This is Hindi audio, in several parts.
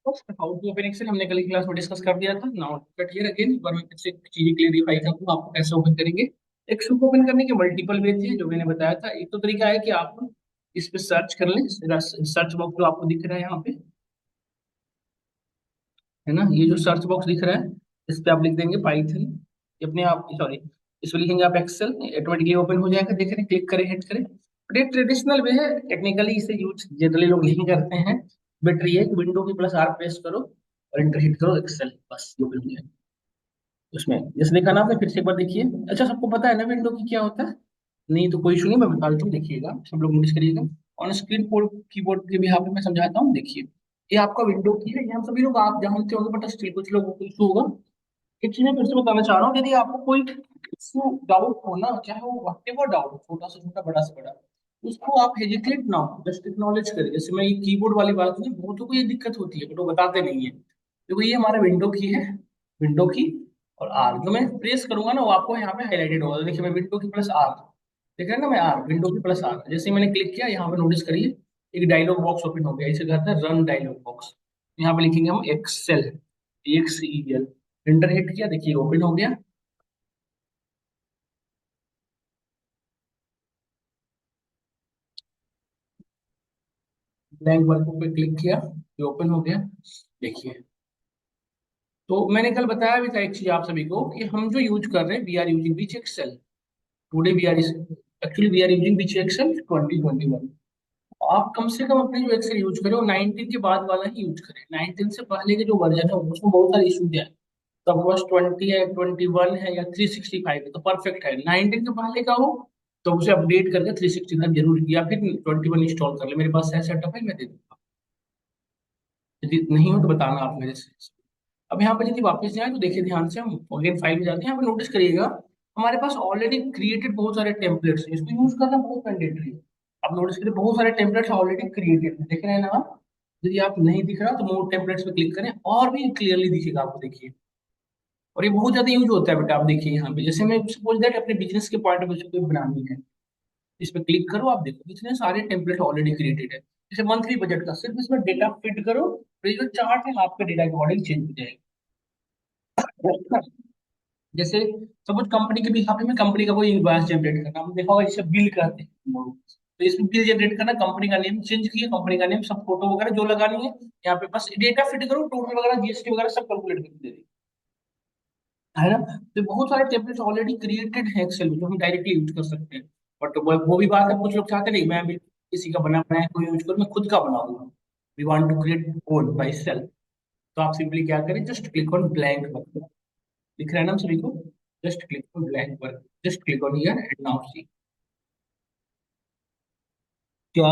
हाउ टू ओपन एक्सेल हमने कल की क्लास में डिस्कस कर दिया था। नाउ बट हियर अगेन एक बार मैं फिर से चीजें क्लियरिफाई कर दूं आपको कैसे ओपन करेंगे। एक्सेल को ओपन करने के मल्टीपल वे थे जो मैंने बताया था। एक तो तरीका है कि आप इस पे सर्च कर लें, सर्च बॉक्स जो आपको दिख रहा है यहाँ पे, है ना, ये जो सर्च बॉक्स दिख रहा है इस पे आप लिख देंगे पाइथन, अपने आप सॉरी, इस पे लिखेंगे आप एक्सेल, ऑटोमेटिकली ओपन हो जाएगा। देख रहे हैं, क्लिक करें, हिट करें। बट ये ट्रेडिशनल वे है, टेक्निकली इसे यूज जनरली लोग नहीं करते हैं। बट ये विंडो की प्लस आर प्रेस करो और इंटर हिट करो, एक्सेल बस ओपन हो जाएगा। उसमें जैसे देखा ना आपने, फिर से एक बार देखिए। अच्छा, सबको पता है ना विंडो की क्या होता है? नहीं तो कोई इशू नहीं, मैं बता देता हूँ, देखिएगा सब लोग नोटिस करिएगा। ऑन स्क्रीन कीबोर्ड के भी यहाँ पे मैं समझाता हूँ, देखिए। ये आपका विंडो की है, ये हम सभी लोग आप जानते होंगे, बट स्टिल कुछ लोगों को इशू होगा। एक चीज मैं फिर से बताना चाह रहा हूँ, यदि आपको कोई इशू डाउट हो ना, चाहे वो वट एवर डाउट, छोटा से छोटा बड़ा से बड़ा, उसको आप हेजिटेट ना हो, जस्ट एक्नॉलेज करें। जैसे मैं ये कीबोर्ड वाली बात नहीं, बहुतों को ये दिक्कत होती है बट वो बताते नहीं है। देखो ये हमारा विंडो की है, विंडो की और आर जो मैं प्रेस करूंगा ना वो आपको यहाँ पे हाईलाइटेड होगा। तो देखिए मैं विंडो की प्लस आर, देख रहे हैं ना, मैं आर विंडो की प्लस आर, जैसे ही मैंने क्लिक किया यहाँ पे नोटिस करिए एक डायलॉग बॉक्स ओपन हो गया। इसे कहते हैं रन डायलॉग बॉक्स। यहाँ पे लिखेंगे हम एक्सेल, एक्सईएल, इंटर हिट किया, देखिए ओपन हो गया। ब्लैंक वर्क पे क्लिक किया, ये ओपन हो गया, देखिए। तो मैंने कल बताया भी था एक चीज आप सभी को कि हम जो यूज कर रहे हैं, we are using which Excel today, we are actually we are using which Excel 2021। आप कम से कम अपने जो एक्सेल यूज करें वो 19 के बाद वाला ही यूज करें। 19 से पहले के जो वर्जन है उसमें बहुत सारे इशूज हैं। तो आपके पास 20 है, 21 है या 365 है तो परफेक्ट है। 19 के पहले का हो तो उसे अपडेट करके 365 जरूर, या फिर 21 इंस्टॉल कर ले। मेरे पास है सेटअप है, मैं दे दूंगा। यदि नहीं हो तो बताना आप मेरे से। अब यहाँ पर यदि वापस जाए तो देखिए ध्यान से, हम अगेन फाइल में जाते हैं, यहाँ पे नोटिस करिएगा हमारे पास ऑलरेडी क्रिएटेड बहुत सारे टेम्पलेट्स हैं, इसको यूज करना बहुत मैंडेटरी है। आप नोटिस करिए बहुत सारे टेम्पलेट्स ऑलरेडी क्रिएटेड है, देख रहे हैं ना आप? यदि आप नहीं दिख रहा तो मोर टेम्पलेट्स पे क्लिक करें और भी क्लियरली दिखेगा आपको, देखिए। और ये बहुत ज्यादा यूज होता है बेटा, आप देखिए यहाँ पे, जैसे मैं सपोज दैट अपने बिजनेस के पॉइंट ऑफ व्यू से कोई बनानी है, इस पे क्लिक करो, आप देखो इतने सारे टेम्पलेट ऑलरेडी क्रिएटेड है। जैसे मंथली बजट का, सिर्फ इसमें डेटा फिट करो तो ये जो चार्ट है आपके डेटा के अकॉर्डिंग चेंज हो जाएगा। जैसे सपोज कंपनी के भी में कंपनी का कोई इनवॉइस जनरेट करना, आपने देखा होगा, जैसे बिल करते हैं तो इसमें बिल जनरेट करना, कंपनी का नेम चेंज किया, कंपनी का नेम, सब फोटो वगैरह जो लगानी है यहाँ पे बस डेटा फिट करो, टोटल वगैरह जीएसटी वगैरह सब कैलकुलेट करके दे देगी, है ना। तो बहुत सारे टेम्पलेट्स ऑलरेडी क्रिएटेड है एक्सेल में जो हम डायरेक्टली यूज कर सकते हैं। बट वो भी बात है, कुछ लोग चाहते नहीं मैं भी किसी का बना बनाया कोई यूज करूँ, मैं खुद का बनाऊंगा। We want to create own by self. तो आप सिंपली क्या करें, just click on blank work, दिख रहा है ना हम सभी को? Just click on blank work, just click on here and now see. क्या?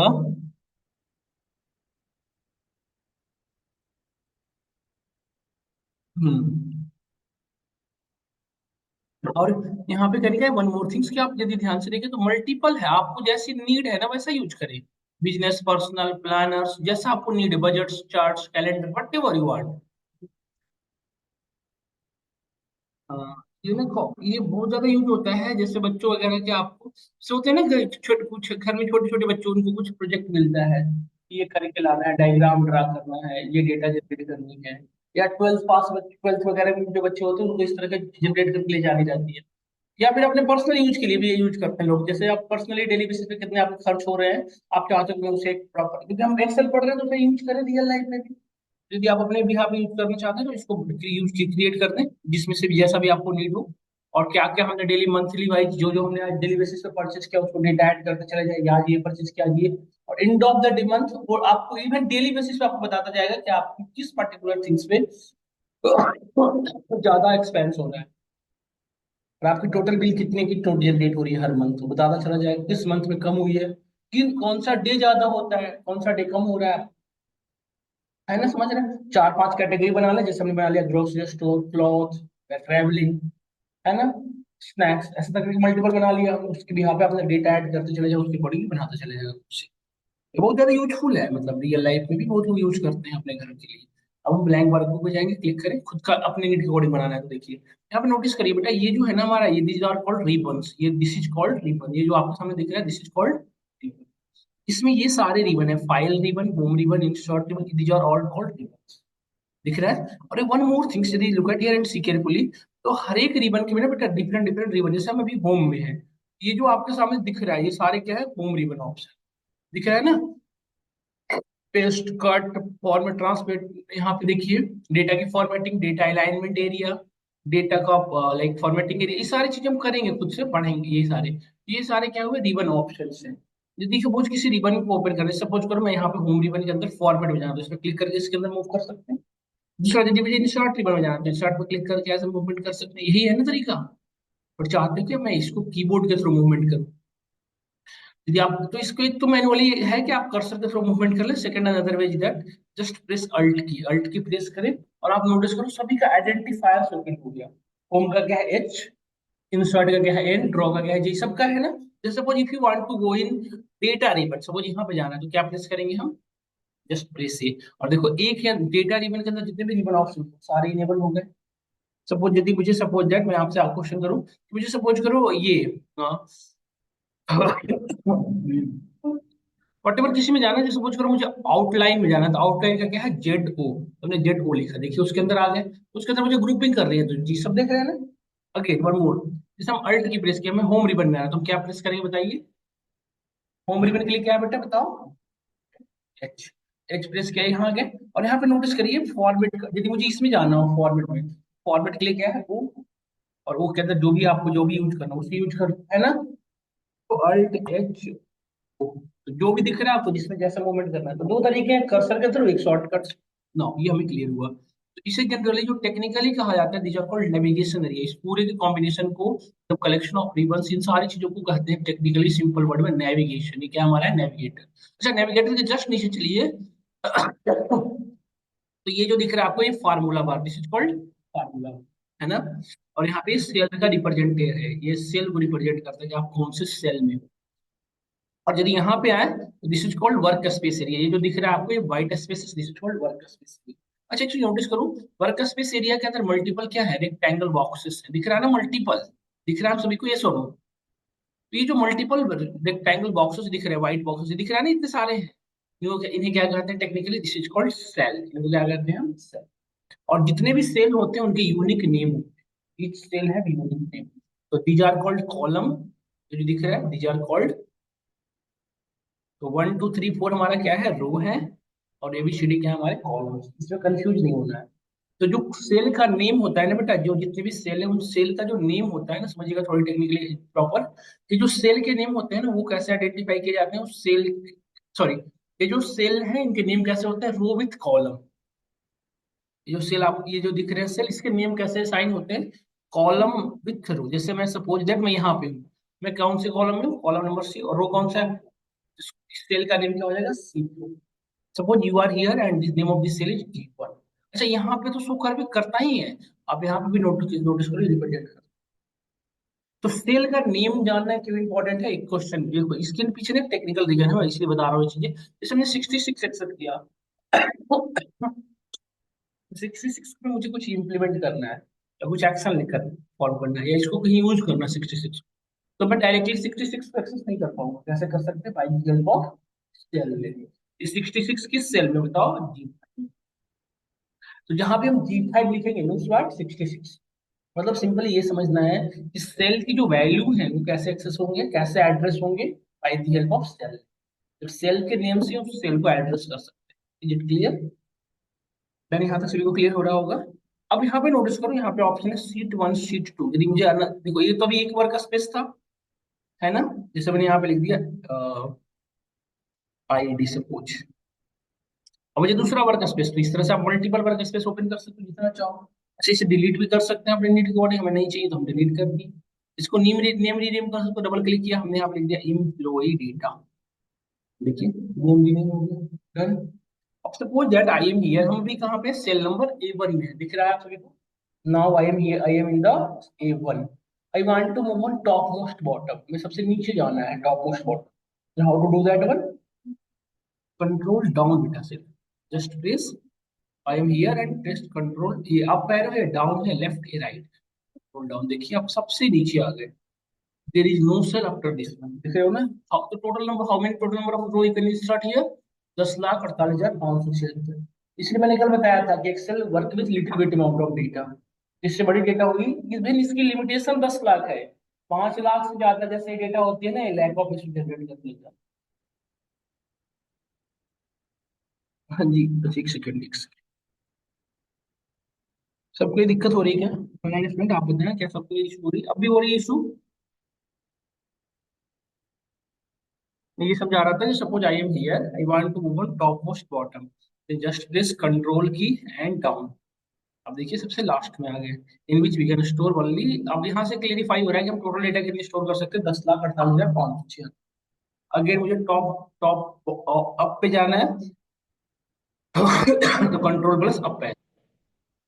हम्म। और यहाँ पे करिए वन मोर थिंग्स कि आप यदि ध्यान से देखें तो मल्टीपल है, आपको जैसी नीड है ना वैसा यूज करें। बिजनेस, पर्सनल, प्लानर्स, जैसा आपको नीड है, budgets, charts, calendar, what ever you want. हाँ, ये ना ये बहुत ज्यादा यूज होता है, जैसे बच्चों वगैरह के आपको सोचते हैं ना छोटे कुछ घर में छोटे छोटे बच्चों, उनको कुछ प्रोजेक्ट मिलता है, ये करके लाना है, डायग्राम ड्रा करना है, ये डेटा जनरेट करनी है, या ट्वेल्थ वगैरह में जो बच्चे होते हैं उनको इस तरह के जनरेट करके ले जानी जाती है। या फिर अपने पर्सनल यूज के लिए भी ये यूज करते हैं लोग, जैसे आप पर्सनली डेली बेसिस पे कितने आपके खर्च हो रहे हैं, आप चाहते हो कि उसे एक प्रॉपर, क्योंकि हम एक्सेल पढ़ रहे हैं तो उसे यूज करें रियल लाइफ में भी। यदि आप अपने बिहाफ में यूज करना चाहते हैं तो इसको यूज क्रिएट कर दें, जिसमें से भी जैसा भी आपको नीड हो। और क्या क्या हमने डेली मंथली वाइज जो जो हमने आज डेली बेसिस पे परचेज किया उसको डेटा ऐड करते चले जाएंगे, आज ये परचेज किया, आज ये। और end of the day month वो आपको इवन डेली बेसिस पे आपको बताता जाएगा कि आपकी किस पर्टिकुलर थिंग्स पे ज्यादा एक्सपेंस हो रहा है, और आपकी टोटल बिल कितने की टोटल जनरेट हो रही है हर मंथ, तो बताता चला जाएगा किस मंथ में कम हुई है, किन कौन सा डे ज्यादा होता है, कौन सा डे कम हो रहा है ना, समझ रहे हैं? चार पांच कैटेगरी बना ले, जैसे हमने बना लिया ग्रोसरी स्टोर, क्लॉथ, ट्रेवलिंग, है ना, स्नैक्स, ऐसे तक मल्टीपल बना लिया, उसके भी यहाँ पे अपना डेटा ऐड करते चले जाओ, उसके अकॉर्डिंग बनाते चले जाओ उससे। ये बहुत ज्यादा यूजफुल है, मतलब रियल लाइफ में भी बहुत लोग यूज करते हैं अपने घर के लिए। अब हम ब्लैंक वर्क पे जाएंगे, क्लिक करें, खुद का अपने नीड के अकॉर्डिंग बनाना है तो देखिए यहाँ पे नोटिस करिए बेटा, ये जो है ना हमारा, ये दिस आर कॉल्ड रिबन्स, ये दिस इज कॉल्ड रिबन, ये जो आपके सामने दिख रहा है दिस इज कॉल्ड रिबन। इसमें ये सारे रिबन है, file ribbon, home ribbon, insert ribbon, these are all called ribbon. दिख रहा है। और वन मोर थिंग्स, यदि look at here and see carefully, तो हर एक रिबन के में ना बेटा डिफरेंट डिफरेंट रिबन, जैसे हम अभी होम में है, ये जो आपके सामने दिख रहा है ये सारे क्या है, होम रिबन ऑप्शन दिख रहा है ना। पेस्ट, कट, फॉर्मेट, ट्रांसलेट, यहाँ पे देखिए डेटा की formatting, data alignment area, data का लाइक फॉर्मेटिंग एरिया, ये सारी चीजें हम करेंगे, खुद से पढ़ेंगे ये सारे क्या हुए, रिबन ऑप्शन है। यदि सपोज किसी रिबन को ओपन करें, सपोज करो मैं यहाँ पे होम रिबन के अंदर फॉर्मेट में जाना, तो इसमें क्लिक करके इसके अंदर मूव कर सकते हैं। दूसरा, यदि मुझे इंसर्ट रिबन में जाना है तो इंसर्ट पर क्लिक करके ऐसे मूवमेंट कर सकते हैं, यही है ना तरीका। और चाहते हैं कि मैं इसको कीबोर्ड के थ्रू मूवमेंट करूँ, यदि आप तो इसको एक तो मैनुअली है कि आप कर्सर के थ्रू मूवमेंट कर ले। Second another way is that just press alt key press करें, और आप नोटिस करो सभी का आइडेंटिफायर सर्किट हो गया। होम का क्या है एच, इंसर्ट का क्या है एन, ड्रॉ का क्या है जी, सबका है ना। जैसे suppose if you want to go in data ribbon, suppose यहाँ पे जाना है तो क्या प्रेस करेंगे हम, जस्ट प्रेस ए, और देखो एक या डेटा रिबन के अंदर जितने भी रिबन ऑप्शन सारे इनेबल हो गए। सपोज यदि मुझे सपोज दैट मैं आपसे आप क्वेश्चन करूं, मुझे सपोज करो ये वॉटेवर किसी में जाना है, जैसे सपोज करो मुझे आउटलाइन में जाना है, तो आउटलाइन का क्या है जेड ओ, हमने जेड ओ लिखा, देखिए उसके अंदर आ गए। उसके अंदर मुझे ग्रुपिंग कर रही है, तो जी सब देख रहे हैं ना। अगेन वन मोर, जैसे हम अल्ट की प्रेस किया, मैं होम रिबन में आ रहा, तो हम क्या प्रेस करेंगे बताइए। होम रिबन के लिए क्या है बेटा बताओ, एच, एच प्रेस किया यहाँ आ गए। और यहाँ पे नोटिस करिए फॉर्मेट का, यदि मुझे इसमें जाना हो फॉर्मेट में, फॉर्मेट के लिए क्या है वो, और वो के अंदर जो भी आपको जो भी यूज करना उसकी यूज कर, है ना। तो अल्ट एच, तो जो भी दिख रहा है आपको जिसमें जैसा मूवमेंट करना है, तो दो तरीके हैं, कर्सर के थ्रू, एक शॉर्टकट। नाउ ये हमें क्लियर हुआ। तो इसे जनरली जो टेक्निकली कहा जाता है, these are called navigation area, इस पूरे के कॉम्बिनेशन को, जब कलेक्शन ऑफ रिबन्स, इन सारी चीजों को कहते हैं टेक्निकली सिंपल वर्ड में नेविगेशन। ये क्या हमारा है, नेविगेटर। अच्छा, नेविगेटर के जस्ट नीचे चलिए तो ये जो दिख रहा है आपको, ये formula bar, this is called formula, है ना। और यहाँ पे सेल का रिप्रेजेंट है, ये सेल को रिप्रेजेंट करता है कि आप कौन से सेल में हो। और यदि यहाँ पे आए तो this is called work space area, ये जो दिख रहा है आपको ये white space, this is called work space area. अच्छा, एक चीज नोटिस करो, वर्क स्पेस एरिया के अंदर मल्टीपल क्या है, रेक्टेंगल बॉक्सेस है, दिख रहा है ना, मल्टीपल दिख रहा है आप सभी को, ये सुनो। तो ये जो मल्टीपल रेक्टेंगल बॉक्सेस दिख रहे हैं, व्हाइट बॉक्सेस दिख रहा है ना, इतने सारे हैं, इन्हें क्या कहते हैं technically, this is called cell, इनको क्या कहते हैं हम, सेल। और जितने भी सेल होते हैं उनके यूनिक नेम होते हैं, ईच सेल है यूनिक नेम। तो दीज आर कॉल्ड कॉलम, जो दिख रहा है दीज आर कॉल्ड, तो 1 2 3 4 हमारा क्या है, रो है, और एबीसीडी क्या है हमारे कॉलम्स, इसमें कंफ्यूज नहीं होना है। तो जो सेल का नेम होता है ना बेटा, जो जितने भी सेल है उन सेल का जो नेम होता है ना, समझिएगा थोड़ी टेक्निकली प्रॉपर, कि जो सेल के नेम होते हैं ना वो कैसे आइडेंटिफाई किए जाते हैं, उस सेल, सॉरी, ये जो सेल है इनके नेम कैसे होते हैं, रो विथ कॉलम। ये जो सेल आप ये जो दिख रहे हैं सेल, इसके नेम कैसे साइन होते हैं, कॉलम विथ रो। जैसे मैं सपोज दैट मैं यहाँ पे हूँ, मैं कौन से कॉलम में हूँ, कॉलम नंबर सी, और रो कौन सा है, सेल का नेम क्या हो जाएगा, C. Suppose you are here and this name of this cell is G1। अच्छा, यहाँ पे तो शो कर भी करता ही है, आप यहाँ पे भी नोटिस नोटिस करो, रिप्रेजेंट कर। तो सेल का नेम जानना क्यों इंपॉर्टेंट है, एक क्वेश्चन देखो, इसके पीछे ना टेक्निकल रीजन है, मैं इसलिए बता रहा हूँ ये चीजें। जैसे हमने 66 एक्सेप्ट किया, 66 में मुझे कुछ इंप्लीमेंट करना है, या कुछ एक्शन लिखकर फॉलो करना है, या इसको कहीं यूज करना है 66, तो मैं डायरेक्टली 66 को एक्सेस नहीं कर पाऊंगा। कैसे कर सकते हैं, by the help of cell लेंगे। 66 किस सेल में बताओ, जी। तो जहां पे हम G5 लिखेंगे मीन्स व्हाट, 66, मतलब सिंपली ये समझना है कि सेल की जो वैल्यू है वो कैसे एक्सेस होंगे, कैसे एड्रेस होंगे, by the help of cell. तो सेल के नेम से उस सेल को एड्रेस कर सकते हैं। इज इट क्लियर, मैंने यहाँ तक सभी को क्लियर हो रहा होगा। अब यहाँ पे नोटिस करो, यहाँ पे ऑप्शन है शीट 1 शीट 2, यदि मुझे देखो ये तो अभी एक वर्क स्पेस था, है ना, जैसे मैंने यहाँ पे लिख दिया आईडी सपोज। अब मुझे दूसरा वर्क स्पेस, तो इस तरह से आप मल्टीपल वर्क स्पेस ओपन कर सकते हो जितना चाहो। अच्छा, इसे डिलीट भी कर सकते हैं अपने नीड के अकॉर्डिंग, हमें नहीं चाहिए तो हम डिलीट कर दी। इसको नेम रीनेम कर सकते हो, डबल क्लिक किया हमने, यहाँ पे लिख दिया एम्प्लॉई डेटा, देखिए नेम रीनेम हो गया, डन। अब suppose that I am here, हम भी कहाँ पे, सेल नंबर A1 में है, दिख रहा है आप सभी को। Now I am here, I am in the A1, I want to move on top most bottom, मैं सबसे नीचे जाना है top most bottom. How to do that one, control down बेटा से, just press I am here and press control, ये अप एरो है, डाउन है, लेफ्ट है, राइट, कंट्रोल डाउन, देखिए आप सबसे नीचे आ गए। There is no cell after this one, देख रहे हो ना। तो total number, how many total number of row you can start here, 10,48,576। इसलिए मैंने कल बताया था कि Excel work with little bit amount of data. जिससे बड़ी डेटा होगी, इवन इसकी लिमिटेशन 10 लाख है। 5 लाख से ज्यादा जैसे डेटा होती है ना, लैक ऑफ इसमें जनरेट कर लेगा। हाँ जी, बस एक सेकंड, एक सेकंड। सबको ये दिक्कत हो रही है क्या ऑनलाइन स्टूडेंट? आप बताएं, क्या सबको ये इशू हो रही है? अब भी हो रही है इशू? मैं ये समझा रहा था कि suppose I am here, I want to move on top most bottom, just press control key and down. अब देखिए सबसे लास्ट में आ गए, in which we can store only. अब यहाँ से क्लेरिफाई हो रहा है कि हम टोटल डेटा कितनी स्टोर कर सकते हैं, 10,48,500। अगेन मुझे टॉप टॉप अप पे जाना है तो कंट्रोल प्लस अप है।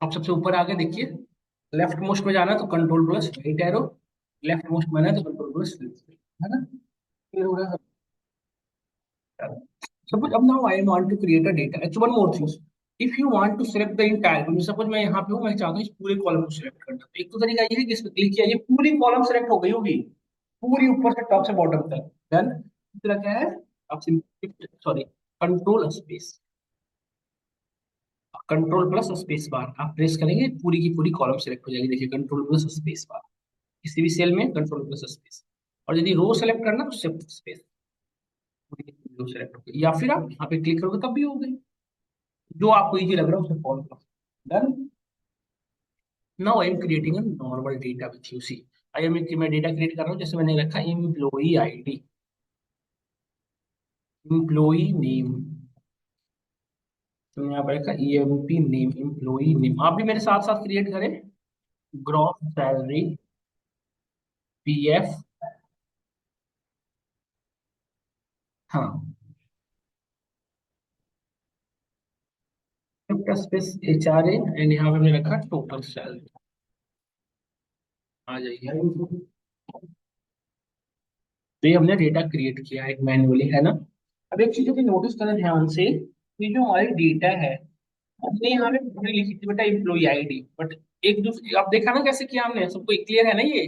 अब सबसे ऊपर आ गए देखिए, लेफ्ट मोस्ट में जाना है तो control plus right arrow, left most में आना है तो कंट्रोल प्लस लेफ्ट, है ना? क्लियर हो रहा है? सपोज अब now I want to create a data, actually one more things. If you want to select the entire, suppose मैं यहाँ पे हूँ, मैं चाहता हूँ इस पूरे कॉलम को सिलेक्ट करना, तो एक तो तरीका ये है कि इस पे क्लिक किया, ये पूरी कॉलम सिलेक्ट हो गई होगी, पूरी ऊपर से टॉप से बॉटम तक। डन। दूसरा क्या है? आप simple, sorry, control space, control plus space bar आप प्रेस करेंगे, पूरी की पूरी कॉलम सेलेक्ट हो जाएगी। देखिए कंट्रोल प्लस स्पेस बार, किसी भी सेल में कंट्रोल प्लस स्पेस। और यदि रो सेलेक्ट करना तो शिफ्ट स्पेस, पूरी की पूरी रो सेलेक्ट हो गई। या फिर आप यहाँ पे क्लिक करोगे तब भी हो गई, जो आपको इजी लग रहा है उसे फॉलो करो। Done. Now I am creating a normal data with you see. I am मैं डेटा क्रिएट कर रहा हूँ, जैसे मैंने रखा एम्प्लॉई आईडी, एम्प्लॉई नेम, तो यहाँ पर रखा ईएमपी नेम, एम्प्लॉई नेम। आप भी मेरे साथ साथ क्रिएट करें। ग्रॉस सैलरी, पीएफ, हाँ, शिफ्ट स्पेस एचआरए, एंड यहाँ पे हमने रखा टोटल सैलरी। आ जाइए, तो ये हमने डेटा क्रिएट किया है मैन्युअली, है ना? अब एक चीज की नोटिस करें ध्यान से, ये जो हमारी डेटा है, हमने यहाँ पे पूरी लिखी थी बेटा एम्प्लॉई आईडी, बट एक दूसरी आप देखा ना कैसे किया हमने, सबको क्लियर है ना ये?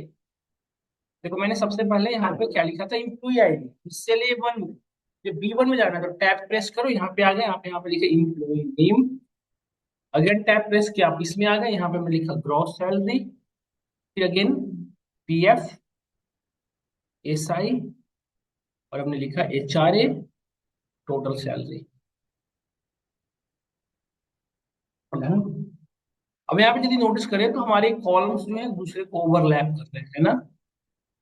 देखो मैंने सबसे पहले यहाँ पे क्या लिखा था, एम्प्लॉई आईडी, इससे ले वन, जब बी1 में जाना है तो टैब प्रेस करो, यहाँ पे आ गए, यहाँ पे लिखे employee name. Again tab press किया, आप इसमें आ गए, यहाँ पे मैं लिखा ग्रॉस सैलरी, फिर अगेन पीएफ, एसआई, और हमने लिखा एचआरए, टोटल सैलरी। अब यहाँ पे यदि नोटिस करें तो हमारे कॉलम्स जो है दूसरे को ओवरलैप कर रहे हैं, है ना?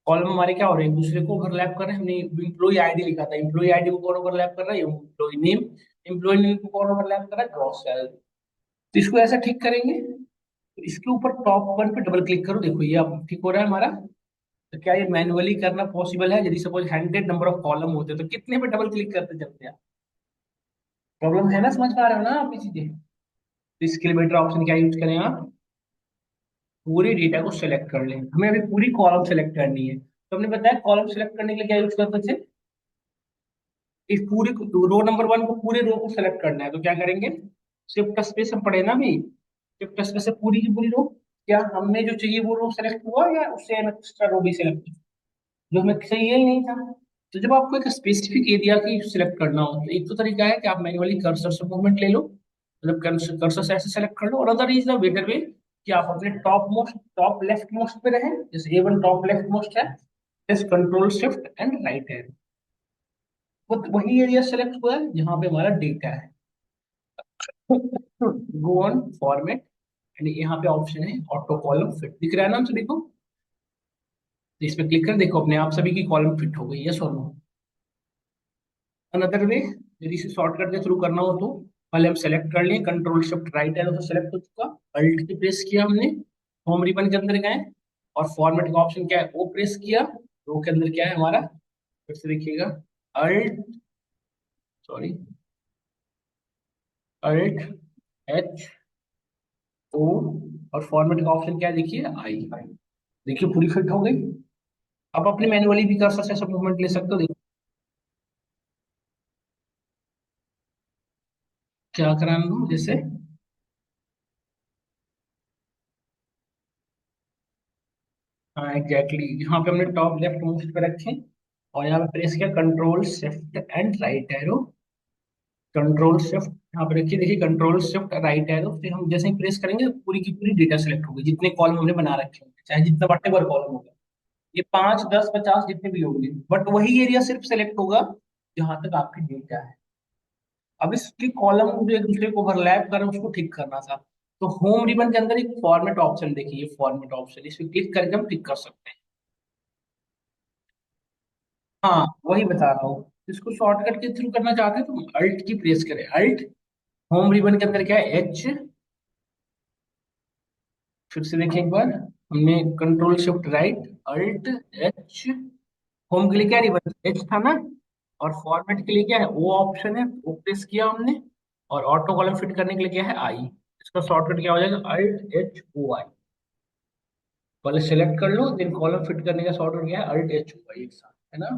कॉलम हमारे क्या हो रहे हैं, एक दूसरे को ओवरलैप कर रहे हैं। हमने इम्प्लॉई आईडी लिखा था, इम्प्लॉई आईडी को कौन ओवरलैप कर रहा है, इम्प्लॉई नेम, इम्प्लॉई नेम को कौन ओवरलैप कर रहा है, ग्रॉस सैलरी। तो इसको ऐसा ठीक करेंगे, तो इसके ऊपर टॉप वन पे डबल क्लिक करो, देखो ये अब ठीक हो रहा है हमारा। तो क्या ये मैन्युअली करना पॉसिबल है? यदि सपोज 100 नंबर ऑफ कॉलम होते तो कितने पे डबल क्लिक करते चलते हैं? प्रॉब्लम है ना, समझ पा रहे हो ना आप ये चीजें? तो इसके लिए बेटर ऑप्शन क्या यूज करें आप, पूरे डेटा को सिलेक्ट कर लें। हमें अभी पूरी कॉलम सेलेक्ट करनी है, तो हमने बताया कॉलम सेलेक्ट करने के लिए क्या यूज करते थे, इस पूरे रो नंबर वन को, पूरे रो को सेलेक्ट करना है तो क्या करेंगे, शिफ्ट स्पेस हम पढ़े ना अभी, शिफ्ट स्पेस से पूरी की पूरी रो। क्या हमें जो चाहिए वो रो सेलेक्ट हुआ, या उससे एक्स्ट्रा रो भी सेलेक्ट, जो हमें चाहिए ही नहीं था? तो जब आपको एक स्पेसिफिक एरिया की सिलेक्ट करना हो, तो एक तो तरीका है कि आप मैन्युअली कर्सर से मूवमेंट ले लो, मतलब कर्सर से ऐसे सेलेक्ट कर लो, और other is the better way कि आप अपने top most, top left most पे रहें, जैसे ए1 टॉप लेफ्ट मोस्ट है, just control shift and right है, वो वही एरिया सेलेक्ट हुआ है जहाँ पे हमारा डेटा है। गो ऑन फॉर्मेट, एंड यहाँ पे ऑप्शन है ऑटो कॉलम फिट, दिख रहा है ना हम सभी को? तो इस पे क्लिक कर देखो, अपने आप सभी की कॉलम फिट हो गई, यस और नो? अनदर वे, यदि इसे शॉर्टकट के थ्रू करना हो तो पहले हम सेलेक्ट कर लिए, कंट्रोल शिफ्ट राइट एरो से सेलेक्ट हो चुका, अल्ट की प्रेस किया हमने, होम रिबन के अंदर गए, और फॉर्मेट का ऑप्शन क्या है वो प्रेस किया, रो के अंदर क्या है हमारा, फिर से देखिएगा, alt, sorry, alt H O, और फॉर्मेट का ऑप्शन क्या है देखिए, आई। देखिए पूरी फिट हो गई। अब अपने मैन्युअली भी कर सकते हैं, सब मूवमेंट ले सकते हो, देखो क्या कराना हो, जैसे हाँ एग्जैक्टली, यहाँ पे हमने टॉप लेफ्ट मोस्ट पे रखे, और यहाँ पे प्रेस किया control shift and right arrow, control shift यहाँ पे रखिए, देखिए कंट्रोल शिफ्ट राइट एरो, फिर हम जैसे ही प्रेस करेंगे पूरी की पूरी डेटा सेलेक्ट होगी, जितने कॉलम हमने बना रखे होंगे, चाहे जितना बटे कॉलम होगा, ये 5, 10, 50 जितने भी होंगे, बट वही एरिया सिर्फ सेलेक्ट होगा जहां तक आपकी डेटा है। अब इसके कॉलम जो एक दूसरे को ओवरलैप कर रहे हैं उसको ठीक करना था। तो होम रिबन के अंदर एक फॉर्मेट ऑप्शन देखिए, फॉर्मेट ऑप्शन, इस पे क्लिक करके हम ठीक कर सकते हैं। हाँ वही बता रहा हूँ, इसको शॉर्टकट के थ्रू करना चाहते हैं तो अल्ट की प्रेस करें, अल्ट, होम रिबन के अंदर क्या है, एच, फिर से देखिए एक बार, हमने control shift right alt H, home के लिए क्या रिबन एच था ना, और फॉर्मेट के लिए क्या है, वो ऑप्शन है, वो प्रेस किया हमने, और ऑटो कॉलम फिट करने के लिए क्या है, आई। इसका शॉर्टकट क्या हो जाएगा, अल्ट एच ओ आई। पहले सेलेक्ट कर लो, देन कॉलम फिट करने का शॉर्टकट क्या है, अल्ट एच ओ आई, एक साथ, है ना।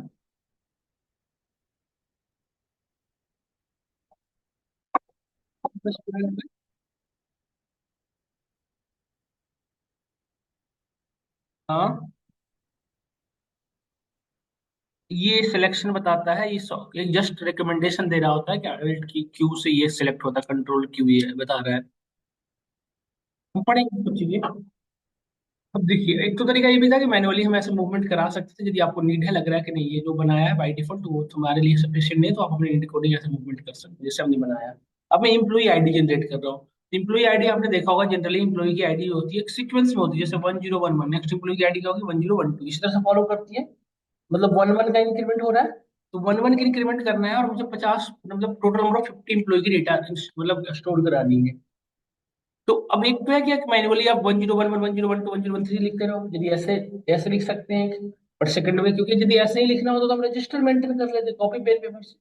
हाँ, ये सिलेक्शन बताता है, ये जस्ट रिकमेंडेशन दे रहा होता है कि अल्ट की क्यू से ये सिलेक्ट होता है, कंट्रोल क्यू ये बता रहा है। हम पढ़ेंगे कुछ चीजें। अब देखिए, एक तो तरीका ये भी था कि मैनुअली हम ऐसे मूवमेंट करा सकते थे, यदि आपको नीड है, लग रहा है कि नहीं ये जो बनाया है बाई डिफॉल्ट वो तुम्हारे लिए सफिशिएंट नहीं है, तो आप अपने नीड अकॉर्डिंग ऐसे मूवमेंट कर सकते हैं जैसे हमने बनाया। अब मैं इम्प्लॉई आईडी जनरेट कर रहा हूँ। इम्प्लॉई आईडी आपने देखा होगा, जनरली इम्प्लॉई की आईडी होती है एक सीक्वेंस में होती है, जैसे 1011, नेक्स्ट इम्प्लॉई की आईडी क्या होगी, 1012, इसी तरह से फॉलो करती है। मतलब 11 का इंक्रीमेंट हो रहा है, तो 11 की इंक्रीमेंट करना है, और मुझे 50, मतलब टोटल नंबर ऑफ 50 इम्प्लॉई की डेटा मतलब स्टोर करानी है। तो अब एक तो है कि मैनुअली आप 1011, 1012, 1013 लिखते रहो, यदि ऐसे ऐसे लिख सकते हैं। और सेकंड में, क्योंकि यदि ऐसे ही लिखना होता तो हम रजिस्टर मेंटेन कर लेते, कॉपी पेन पेपर से।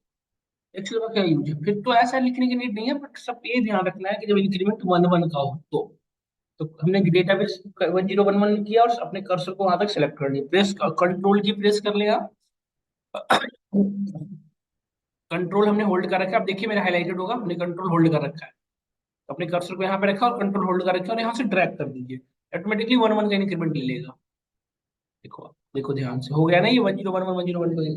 एक्सेल का क्या यूज है, फिर तो ऐसा लिखने की नीड नहीं है, बट सब ये ध्यान रखना है कि जब इंक्रीमेंट 11 का हो तो हमने डेटाबेस 1011 किया और अपने कर्सर को वहां तक सेलेक्ट कर लिया, प्रेस कंट्रोल की प्रेस कर लिया। कंट्रोल हमने होल्ड कर रखा है, अब देखिए मेरा हाईलाइटेड होगा, हमने कंट्रोल होल्ड कर रखा है। तो अपने कर्सर को यहाँ पे रखा और कंट्रोल होल्ड कर रखा और यहाँ से ड्रैग कर दीजिए, ऑटोमेटिकली 11 का इंक्रीमेंट ले लेगा। देखो, देखो ध्यान से, हो गया ना ये 1011, 1012।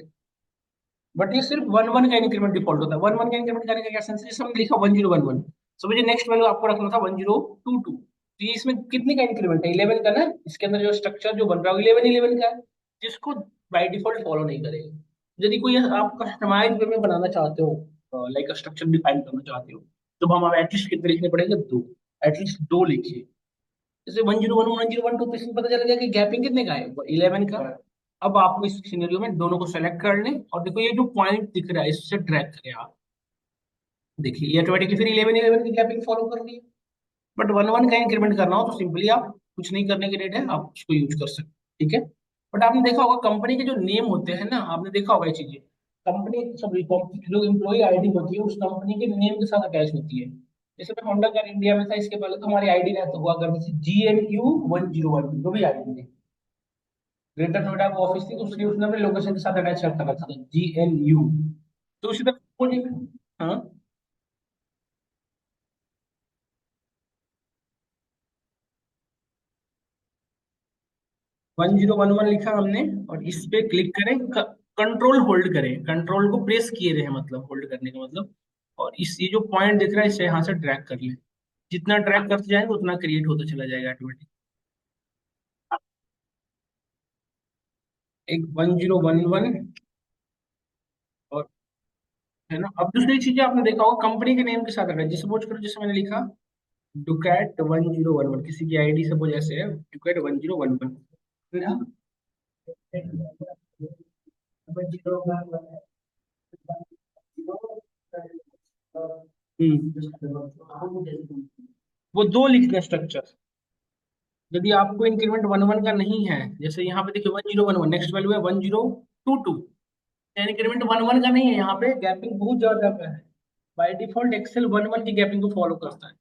बट ये सिर्फ 11 का इंक्रीमेंट डिफॉल्ट होता है, 11 का इंक्रीमेंट करने का क्या सेंस है, जैसे हमने लिखा 1011, समझिए नेक्स्ट वैल्यू आपको रखना था 1022, तो ये इसमें कितने का इंक्रीमेंट है, 11 का ना। इसके अंदर जो स्ट्रक्चर जो बन रहा है 11 का है, जिसको बाय डिफॉल्ट फॉलो नहीं करेगा। यदि कोई आप कस्टमाइज वे में बनाना चाहते हो, लाइक स्ट्रक्चर डिफाइन करना चाहते हो, तो हम एटलीस्ट कितने लिखने पड़ेंगे, दो, एटलीस्ट दो लिखिए। जैसे 1011, 1012, तो इसमें पता चल गया कि गैपिंग कितने का है, 11 का। अब आपको इस सिनेरियो में दोनों को सेलेक्ट कर लें, और देखो ये जो पॉइंट दिख रहा है इससे ड्रैग करें आप, देखिए ये ऑटोमेटिकली फिर 11 की गैपिंग फॉलो कर रही है। बट 11 का इंक्रीमेंट करना हो तो सिंपली आप कुछ नहीं करने की रेट है, आप उसको यूज कर सकते हैं, ठीक है। बट आपने देखा होगा कंपनी के जो नेम होते हैं ना, आपने देखा होगा ये चीजें, कंपनी सॉरी, जो एम्प्लॉय आईडी होती है उस कंपनी के नेम के साथ अटैच होती है। जैसे मैं होंडा कार इंडिया में था, इसके पहले तो हमारी आईडी रहता हुआ करती थी GNU 101, जो भी आईडी थी, ग्रेटर नोएडा को ऑफिस थी, तो उसने उसने अपने लोकेशन के साथ अटैच रखा था, GNU। तो उसी तरह मुझे, हाँ, 1011 लिखा हमने, और इस पे क्लिक करें, कंट्रोल होल्ड करें, कंट्रोल को प्रेस किए रहे, मतलब होल्ड करने का मतलब। और इस ये जो पॉइंट दिख रहा है इसे यहाँ से ड्रैग कर लें, जितना ड्रैग करते जाएंगे उतना क्रिएट होता चला जाएगा ऑटोमेटिक। एक 1011, और है ना। अब दूसरी चीजें आपने देखा होगा कंपनी के नेम के साथ अगर, जैसे सपोज करो, जैसे मैंने लिखा डुकैट 1011, किसी की आईडी सपोज ऐसे है, डुकैट 1011, है ना। वो दो लिखते स्ट्रक्चर। यदि आपको इंक्रीमेंट 11 का नहीं है, जैसे यहाँ पे देखिए 1011, नेक्स्ट वैल्यू है 1022, इंक्रीमेंट 11 का नहीं है, यहाँ पे गैपिंग बहुत ज्यादा का है। बाय डिफॉल्ट एक्सेल 11 की गैपिंग को फॉलो करता है।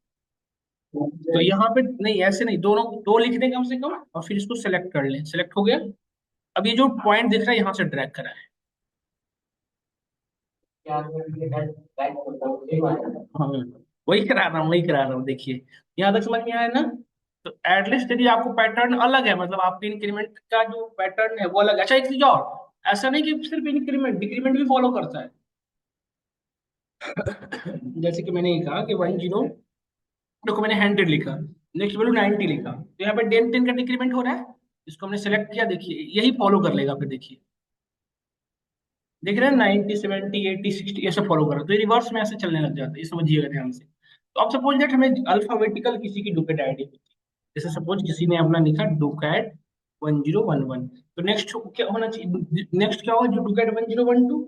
तो यहाँ पे नहीं, ऐसे नहीं, दोनों दो लिख दें कम से कम, और फिर इसको सेलेक्ट कर लें, सेलेक्ट हो गया। अब ये जो पॉइंट दिख रहा है यहाँ से ड्रैग करा है। हाँ, वही करा रहा हूँ, देखिए यहाँ तक समझ में आया ना। तो एटलीस्ट यदि आपको पैटर्न अलग है, मतलब आपके इंक्रीमेंट का जो पैटर्न है वो अलग है। अच्छा, एक चीज और, ऐसा नहीं कि सिर्फ इंक्रीमेंट, डिक्रीमेंट भी फॉलो करता है। जैसे कि मैंने ये कहा कि 10, देखो मैंने 100 लिखा, नेक्स्ट वैल्यू 90 लिखा, तो यहाँ पे 10 10 का डिक्रीमेंट हो रहा है। इसको हमने सेलेक्ट किया, देखिए यही फॉलो कर लेगा, फिर देखिए देख रहे हैं 90 70 80 60 ऐसे फॉलो कर रहा है, तो ये रिवर्स में ऐसे चलने लग जाता है, ये समझिएगा ध्यान से। तो अब सपोज दैट हमें अल्फाबेटिकल किसी की डुकेट आईडी, जैसे सपोज किसी ने अपना लिखा डुकेट 1011, तो नेक्स्ट क्या होना चाहिए, नेक्स्ट क्या होगा जो डुकेट 1012।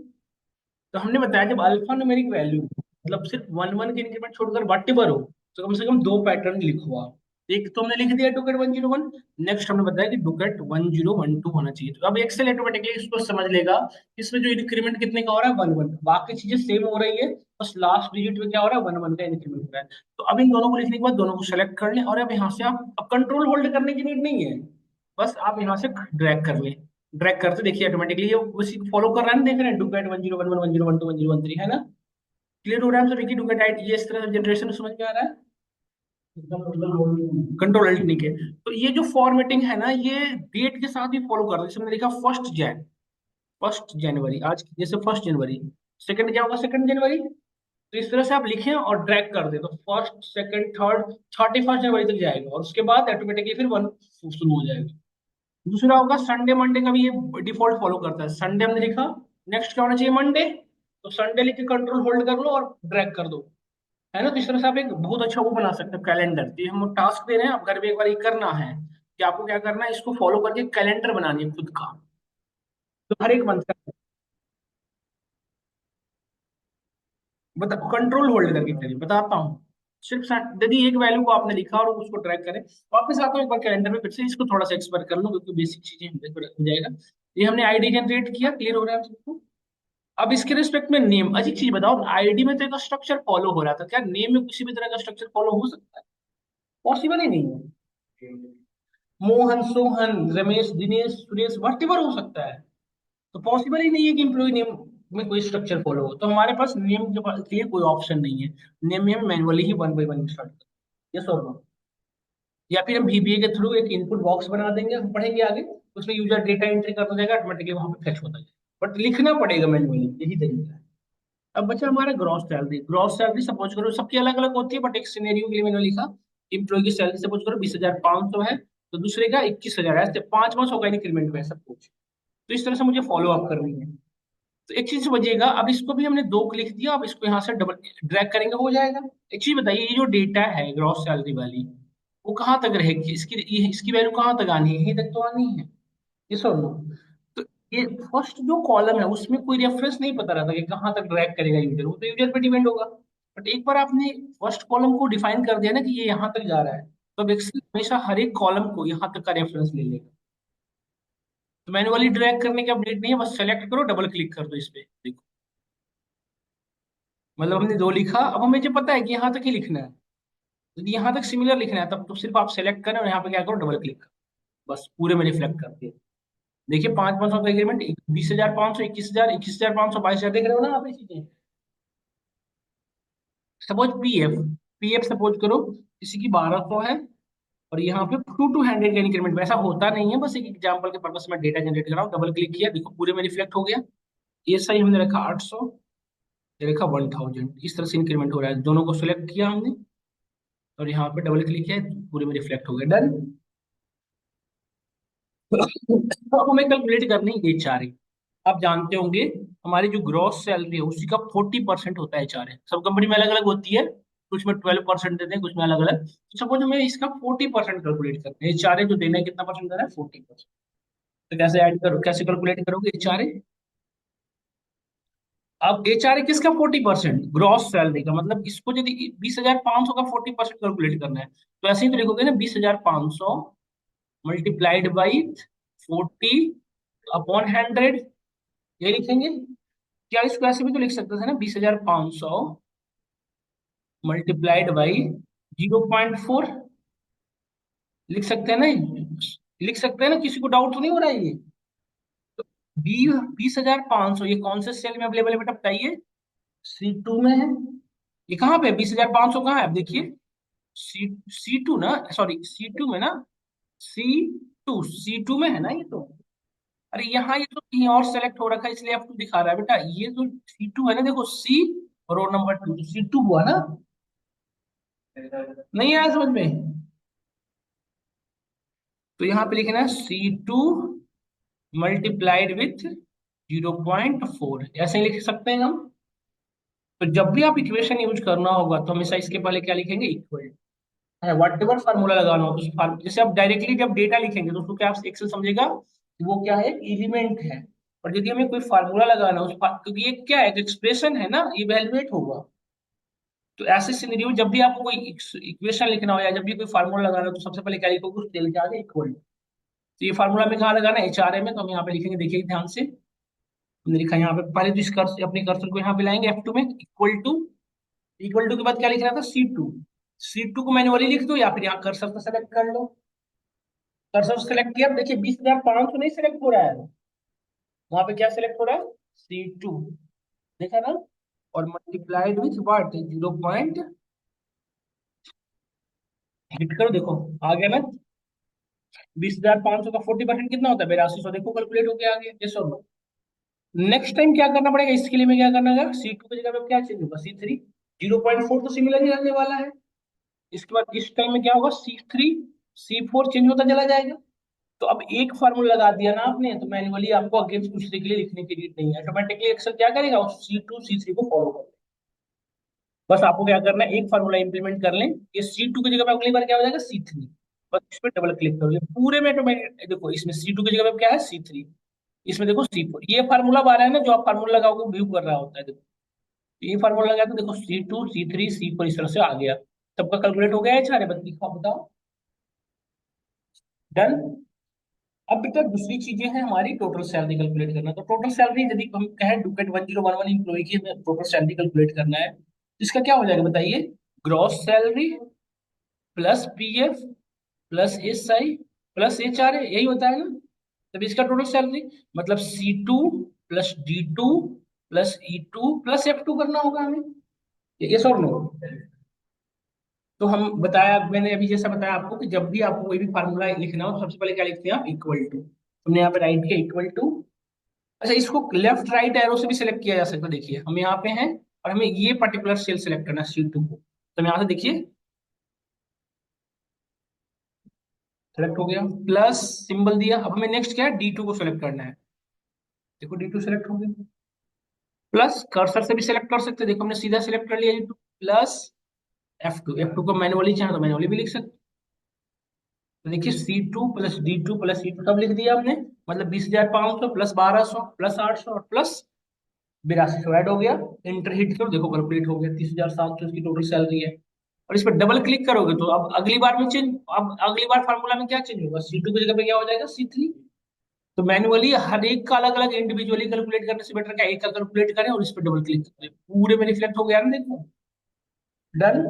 तो हमने बताया जब अल्फा न्यूमेरिक वैल्यू मतलब सिर्फ वन वन के इंक्रीमेंट छोड़कर वटेवर हो, तो कम से कम दो पैटर्न लिखो आप। एक तो हमने लिख दिया डुकेट 101, नेक्स्ट हमने बताया कि डुकेट 1012 होना चाहिए। तो अब एक्सेल ऑटोमेटिकली इसको समझ लेगा कि इसमें जो इंक्रीमेंट कितने का हो रहा है, वन वन, बाकी चीजें सेम हो रही है, बस लास्ट डिजिट में क्या हो रहा है, वन वन का इंक्रीमेंट हो रहा है। तो अब इन दोनों को लिखने के बाद दोनों को सेलेक्ट कर लें, और अब यहाँ से आप अब कंट्रोल होल्ड करने की नीड नहीं है, बस आप यहाँ से ड्रैग कर लें। ड्रैग करते देखिए ऑटोमेटिकली ये उसी को फॉलो कर रहा है ना, देख रहे हैं डुकेट 1011 1012 1013 है ना। क्लियर हो रहा है हम सभी की डुकेट आइट, ये इस तरह से जनरेशन समझ में आ रहा है। कंट्रोल अल्ट नहीं के, तो ये जो फॉर्मेटिंग है ना, ये डेट के साथ भी फॉलो कर रहा है। जैसे हमने लिखा 1 जैन, 1 जनवरी, आज जैसे 1 जनवरी, सेकंड क्या होगा, 2 जनवरी। तो इस तरह से आप लिखें और ड्रैग कर दे, तो फर्स्ट सेकंड थर्ड 31 जनवरी तक जाएगा, और उसके बाद ऑटोमेटिकली फिर वन शुरू हो जाएगा। दूसरा होगा संडे मंडे का भी ये डिफॉल्ट फॉलो करता है, संडे हमने लिखा, नेक्स्ट क्या होना चाहिए, मंडे। तो संडे लिख के कंट्रोल होल्ड कर लो और ड्रैग कर दो, है ना। तो इस तरह से आप एक बहुत अच्छा वो बना सकते हो कैलेंडर। तो ये हम टास्क दे रहे हैं, आप घर में एक बार ये करना है कि आपको क्या करना है, इसको फॉलो करके कैलेंडर बनानी है खुद का, तो हर एक मंथ का। बता, कंट्रोल होल्ड करके करिए, बताता हूँ। सिर्फ यदि एक वैल्यू को आपने लिखा और उसको ट्रैक करें, वापस आता हूँ एक बार कैलेंडर में, फिर से इसको थोड़ा सा एक्सप्लोर कर लो क्योंकि बेसिक चीजें हमने थोड़ा हो जाएगा। ये हमने आईडी जनरेट किया, क्लियर हो रहा है आप सबको। अब इसके रिस्पेक्ट में नेम, अजीब चीज बताओ, आईडी में तो एक स्ट्रक्चर फॉलो हो रहा था, क्या नेम में किसी भी तरह का स्ट्रक्चर फॉलो हो सकता है? पॉसिबल ही नहीं है। मोहन, सोहन, रमेश, दिनेश, सुरेश, वट हो सकता है। तो पॉसिबल ही नहीं है कि एम्प्लॉय नेम में कोई स्ट्रक्चर फॉलो हो, तो हमारे पास नेम के लिए कोई ऑप्शन नहीं है। नेम में हम manually he one by one start करें, यस और नो। या फिर हम VBA के थ्रू एक इनपुट बॉक्स बना देंगे, हम पढ़ेंगे आगे, उसमें यूजर डेटा एंट्री कर जाएगा, ऑटोमेटिकली वहां पे फेच होता जाएगा, बट लिखना पड़ेगा मैनुअली, यही तरीका है। अब बचा हमारा gross salary. Gross salary suppose करो सबकी अलग अलग होती है, बट एक सिनेरियो के लिए मैंने लिखा, इम्प्लॉय की सैलरी सपोज करो 20,500 है, तो दूसरे का 21,000 है, ऐसे 5 500 का इंक्रीमेंट है सब कुछ। तो इस तरह से मुझे फॉलो अप करनी है। तो एक चीज बचेगा, अब इसको भी हमने दो क्लिक दिया, अब इसको यहाँ से डबल ड्रैग करेंगे, हो जाएगा। एक चीज बताइए, ये जो डेटा है ग्रॉस सैलरी वाली, वो कहाँ तक रहेगी, इसकी वैल्यू कहाँ तक आनी है, यहीं तक तो आनी है, ये सुन लो। तो ये फर्स्ट जो कॉलम है उसमें कोई रेफरेंस नहीं पता रहता कि कहाँ तक ड्रैग करेगा यूजर, वो तो यूजर पे डिपेंड होगा। बट एक बार आपने फर्स्ट कॉलम को डिफाइन कर दिया ना कि ये यहाँ तक जा रहा है, तो अब एक्सेल हमेशा हर एक कॉलम को यहाँ तक का रेफरेंस ले लेगा। तो मैनुअली ड्रैग करने की अपडेट नहीं है, बस सेलेक्ट करो, डबल क्लिक कर दो इस पे, देखो। मतलब हमने दो लिखा, अब हमें जो पता है कि यहाँ तक ही लिखना है, यदि यहाँ तक सिमिलर लिखना है तब तो सिर्फ आप सेलेक्ट करें और यहाँ पे क्या करो, डबल क्लिक करो, बस पूरे में रिफ्लेक्ट करते हैं। देखिए 5 500 का एग्रीमेंट, 20,500, 21,000, 21,500, 22,000, देख रहे हो ना आप ये चीजें। सपोज पीएफ, पीएफ सपोज करो किसी की 1,200 है, और यहाँ पे 2 200 का इंक्रीमेंट, वैसा होता नहीं है, बस एक एग्जांपल के पर्पस में डेटा जनरेट कर रहा हूँ, डबल क्लिक किया, देखो पूरे में रिफ्लेक्ट हो गया। ये सही हमने रखा 800, ये रखा 1,000, इस तरह से इंक्रीमेंट हो रहा है, दोनों को सिलेक्ट किया हमने और यहाँ पे डबल क्लिक किया, पूरे में रिफ्लेक्ट हो गया, डन। अब हमें कैलकुलेट करनी है HRA। आप जानते होंगे हमारी जो ग्रॉस सैलरी है उसी का 40% होता है HRA, सब कंपनी में अलग अलग होती है, कुछ में 12% देते हैं, कुछ में अलग अलग। तो सपोज हमें इसका 40% कैलकुलेट करना है, HRA जो देना है कितना परसेंट देना है, 40%। तो कैसे ऐड करो, कैसे कैलकुलेट करोगे HRA? अब HRA किसका 40%, ग्रॉस सैलरी का, मतलब इसको यदि 20,500 का 40% कैलकुलेट करना है, तो ऐसे ही तो लिखोगे ना, 20,500 मल्टीप्लाइड बाई 40 अपॉन 100, ये लिखेंगे। क्या इसको ऐसे भी तो लिख सकते थे ना, 20,500 मल्टीप्लाइड बाई 0.4, लिख सकते हैं ना, लिख सकते हैं ना, किसी को डाउट तो नहीं हो रहा है ये? तो 20,500 ये कौन से सेल में अवेलेबल है बेटा बताइए? C2 में है। ये कहाँ पे 20,500 कहाँ है, आप देखिए। C2 ना, सॉरी C2 में ना, C2 में है ना ये तो। अरे यहाँ ये तो कहीं और सेलेक्ट हो रखा है इसलिए F2 दिखा रहा है बेटा, ये जो C2 है ना, देखो C रो नंबर 2, तो C2 हुआ ना? नहीं आया समझ में? तो यहाँ पे लिखना है C2 मल्टीप्लाइड विथ 0.4, ऐसे ही लिख सकते हैं हम। तो जब भी आप इक्वेशन यूज करना होगा तो हमेशा इसके पहले क्या लिखेंगे, इक्वल। वट एवर फार्मूला लगाना हो तो जैसे आप डायरेक्टली जब डेटा लिखेंगे तो उसको क्या एक्सेल समझेगा कि वो क्या है, एलिमेंट है। और यदि हमें कोई फार्मूला लगाना हो क्योंकि ये क्या है, एक्सप्रेशन है ना, इवेलुएट होगा। तो ऐसे सिनेरियो जब भी आपको कोई इक्वेशन लिखना हो या जब भी कोई फार्मूला लगाना हो तो सबसे पहले क्या लिखोगे, उस डेल के आगे इक्वल। तो ये फार्मूला में कहाँ लगाना है, HRA में। तो हम यहाँ पे लिखेंगे, देखिए ध्यान से। हमने लिखा यहाँ पे, पहले तो इस कर्सर, अपने कर्सर को यहाँ पे लाएंगे F2 में, इक्वल टू। इक्वल टू के बाद क्या लिखना था, C2। C2 को मैन्युअली लिख दो या फिर यहाँ कर्सर को सेलेक्ट कर लो। कर्सर सेलेक्ट किया, अब देखिए 20,500 नहीं सिलेक्ट हो रहा है, वहां पे क्या सिलेक्ट हो रहा है, C2। देखा ना? और मल्टीप्लाइड विथ व्हाट, 0 हिट करो, देखो आ गया ना। 20,500 का 40% कितना होता है, 8200। देखो कैलकुलेट हो गया, आ गया, ये सब। नेक्स्ट टाइम क्या करना पड़ेगा, इसके लिए मैं क्या करना है, C2 की जगह पे क्या चेंज होगा, C3। 0.4 तो सिमिलर ही रहने वाला है। इसके बाद इस टाइम में क्या होगा, C3, C4 चेंज होता चला जाएगा। तो अब एक फार्मूला लगा दिया ना आपने, तो मैन्युअली आपको अगेंस्ट दूसरे के लिए लिखने की नीड नहीं है, ऑटोमेटिकली एक्सेल क्या करेगा, C2 C3 को फॉलो कर। बस आपको क्या करना है, एक फार्मूला इंप्लीमेंट कर लें, ये C2 की जगह पे अगली बार क्या हो जाएगा, C3। बस इस पर डबल क्लिक करोगे, पूरे में ऑटोमेटिक देखो, इसमें C2 की जगह पे क्या है, C3। इसमें देखो C4, ये फार्मूला आ रहा है ना, जो आप फार्मूला लगाओगे व्यू कर रहा होता है, देखो। ये फार्मूला लगा तो देखो C2 C3 C4 इस तरह से आ गया। सबका कैलकुलेट हो गया है, चारे बत्ती का, बताओ। डन। अब बेटा दूसरी चीजें हैं हमारी, टोटल सैलरी कैलकुलेट करना। तो टोटल सैलरी यदि हम कहें डुकेट 1011 इम्प्लॉय की टोटल सैलरी कैलकुलेट करना है, तो इसका क्या हो जाएगा बताइए, gross salary plus PF plus SI plus HRA, यही होता है ना। तब इसका टोटल सैलरी मतलब C2 + D2 + E2 + F2 करना होगा हमें, ये और नो। तो हम बताया, मैंने अभी जैसा बताया आपको कि जब भी आपको कोई भी फार्मूला लिखना हो तो सबसे पहले क्या लिखते हैं आप, इक्वल टू। हमने यहाँ पे राइट किया, इक्वल टू। अच्छा, इसको लेफ्ट राइट एरो से भी सिलेक्ट किया जा सकता है। देखिए हम यहाँ पे हैं और हमें ये पर्टिकुलर सेल सिलेक्ट करना है, C2 को। तो हम यहाँ से देखिए सेलेक्ट हो गया, प्लस सिंबल दिया। अब हमें नेक्स्ट क्या है, D2 को सिलेक्ट करना है। देखो D2 सेलेक्ट हो गया, प्लस कर्सर से भी सिलेक्ट कर सकते हैं। देखो हमने सीधा सिलेक्ट कर लिया D2, प्लस F2 को मैनुअली चाहे तो मैनुअली भी लिख सकते। तो देखिए C2 + D2 + E2 सब लिख दिया हमने। मतलब 20,500 प्लस 1,200 प्लस 800 और प्लस 8200 ऐड हो गया। इंटर हिट करो, देखो कैलकुलेट हो गया, 30,700 इसकी टोटल सैलरी है। और इस पर डबल क्लिक करोगे तो अब अगली बार में चेंज, अब अगली बार फार्मूला में क्या चेंज होगा, C2 की जगह पे क्या हो जाएगा, C3। तो मैन्युअली हर एक का अलग अलग इंडिविजुअली कैलकुलेट करने से बेटर क्या एक का कैलकुलेट करें और इस पर डबल क्लिक करें, पूरे में रिफ्लेक्ट हो गया ना, देखो। डन।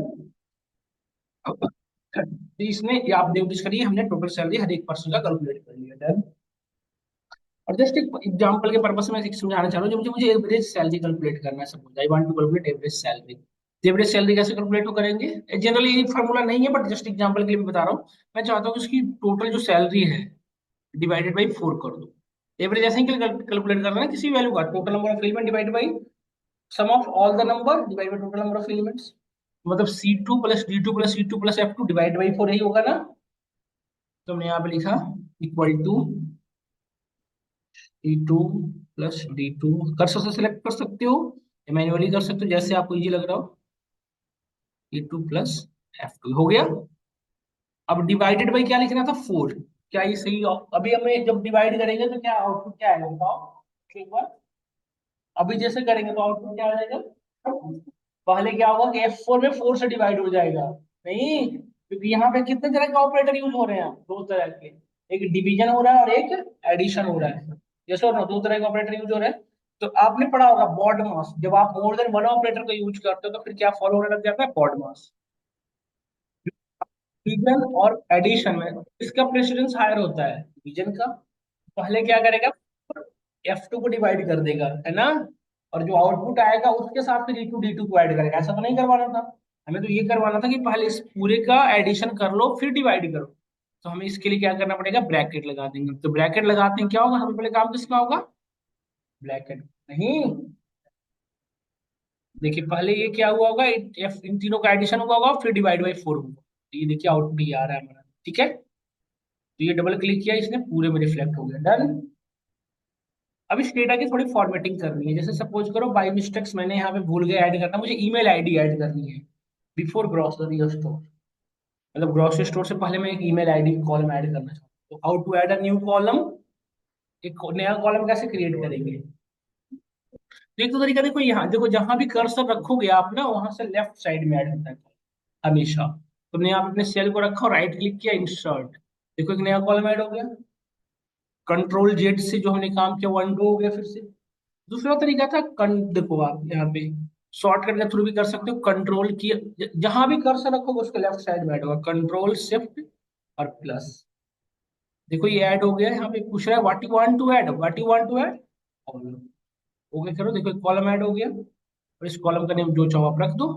तो इसमें ये आप नोटिस करिए, हमने टोटल सैलरी हर एक पर्सन का कैलकुलेट कर लिया। डन। और जस्ट एक एग्जांपल के पर्पस से मैं एक समझाना चाह रहा हूँ, जो मुझे एवरेज सैलरी कैलकुलेट करना है, suppose I want to calculate average salary. Average salary कैसे कैलकुलेट करेंगे, जनरली ये फॉर्मूला नहीं है, बट जस्ट एग्जांपल के लिए मैं बता रहा हूँ। मैं चाहता हूँ कि उसकी टोटल जो सैलरी है डिवाइडेड बाई 4 कर दो। एवरेज ऐसे ही कैलकुलेट करना है, किसी वैल्यू का total number of element divide by sum of all the number divide by total number of elements. मतलब C2 + D2 + F2 divide by 4 यही होगा ना। तो हमने यहाँ पे लिखा equal to E2 + D2, cursor से सिलेक्ट कर सकते हो या मैन्युअली कर सकते हो, जैसे आपको इजी लग रहा हो। E2 + F2 हो गया। अब डिवाइडेड बाई क्या लिखना था, 4। क्या ये सही, अभी हमें जब डिवाइड करेंगे तो क्या आउटपुट क्या आएगा बताओ एक बार। अभी जैसे करेंगे तो आउटपुट क्या आ जाएगा, पहले क्या होगा कि F4 में 4 से डिवाइड हो जाएगा। नहीं, क्योंकि यहाँ पे कितने तरह के ऑपरेटर यूज हो रहे हैं, दो तरह के। एक डिवीजन हो रहा है और एक एडिशन हो रहा है। जैसे और दो तरह के ऑपरेटर यूज हो रहे हैं। तो आपने पढ़ा होगा बॉड मास, जब आप मोर देन वन ऑपरेटर को यूज करते हो तो फिर क्या फॉलो होने लग जाता है, बॉड मास। डिवीजन और एडिशन में इसका प्रेसिडेंस हायर होता है डिवीजन का। पहले क्या करेगा, F2 को डिवाइड कर देगा, है ना। और जो आउटपुट आएगा उसके साथ फिर E2 D2 को ऐड करेगा। ऐसा तो नहीं करवाना था, हमें तो ये करवाना था कि पहले इस पूरे का एडिशन कर लो फिर डिवाइड करो। तो हमें इसके लिए क्या करना पड़ेगा, ब्रैकेट लगा देंगे। तो ब्रैकेट लगाते हैं क्या होगा, सबसे पहले काम किसका होगा, ब्रैकेट नहीं, देखिए पहले ये क्या हुआ होगा, इन तीनों का एडिशन हुआ होगा, फिर डिवाइड बाई 4 होगा, तो ये देखिए आउटपुट ये आ रहा है हमारा, ठीक है। तो ये डबल क्लिक किया, इसने पूरे में रिफ्लेक्ट हो गया, डन। अब इस डेटा की थोड़ी फॉर्मेटिंग करनी है, जैसे सपोज करो बाई मिस्टेक्स मैंने यहाँ पे भूल गया ऐड करना, मुझे ईमेल आईडी ऐड करनी है बिफोर ग्रोसरी स्टोर, मतलब ग्रोसरी स्टोर से पहले मैं एक ईमेल आईडी कॉलम ऐड करना चाहूँ, तो how to add a new column, एक नया कॉलम कैसे क्रिएट करेंगे। तो एक तो तरीका देखो, यहाँ देखो जहां भी कर्सर रखोगे आप ना, वहां से लेफ्ट साइड में ऐड होता है हमेशा। तुमने यहाँ पे अपने सेल को रखा और राइट क्लिक किया, इंसर्ट, देखो एक नया कॉलम ऐड हो गया। कंट्रोल जेड से जो हमने काम किया वो अनडू हो गया फिर से। दूसरा तरीका था देखो आप यहाँ पे शॉर्टकट के थ्रू भी कर सकते हो, कंट्रोल की जहां भी कर्सर रखोगे उसके लेफ्ट साइड में ऐड होगा, कंट्रोल शिफ्ट और प्लस। देखो ये ऐड हो गया, यहाँ पे पूछ रहा है what you want to add, what you want to add, okay करो, देखो एक कॉलम ऐड हो गया, और इस कॉलम का नेम जो चाहो आप रख दो,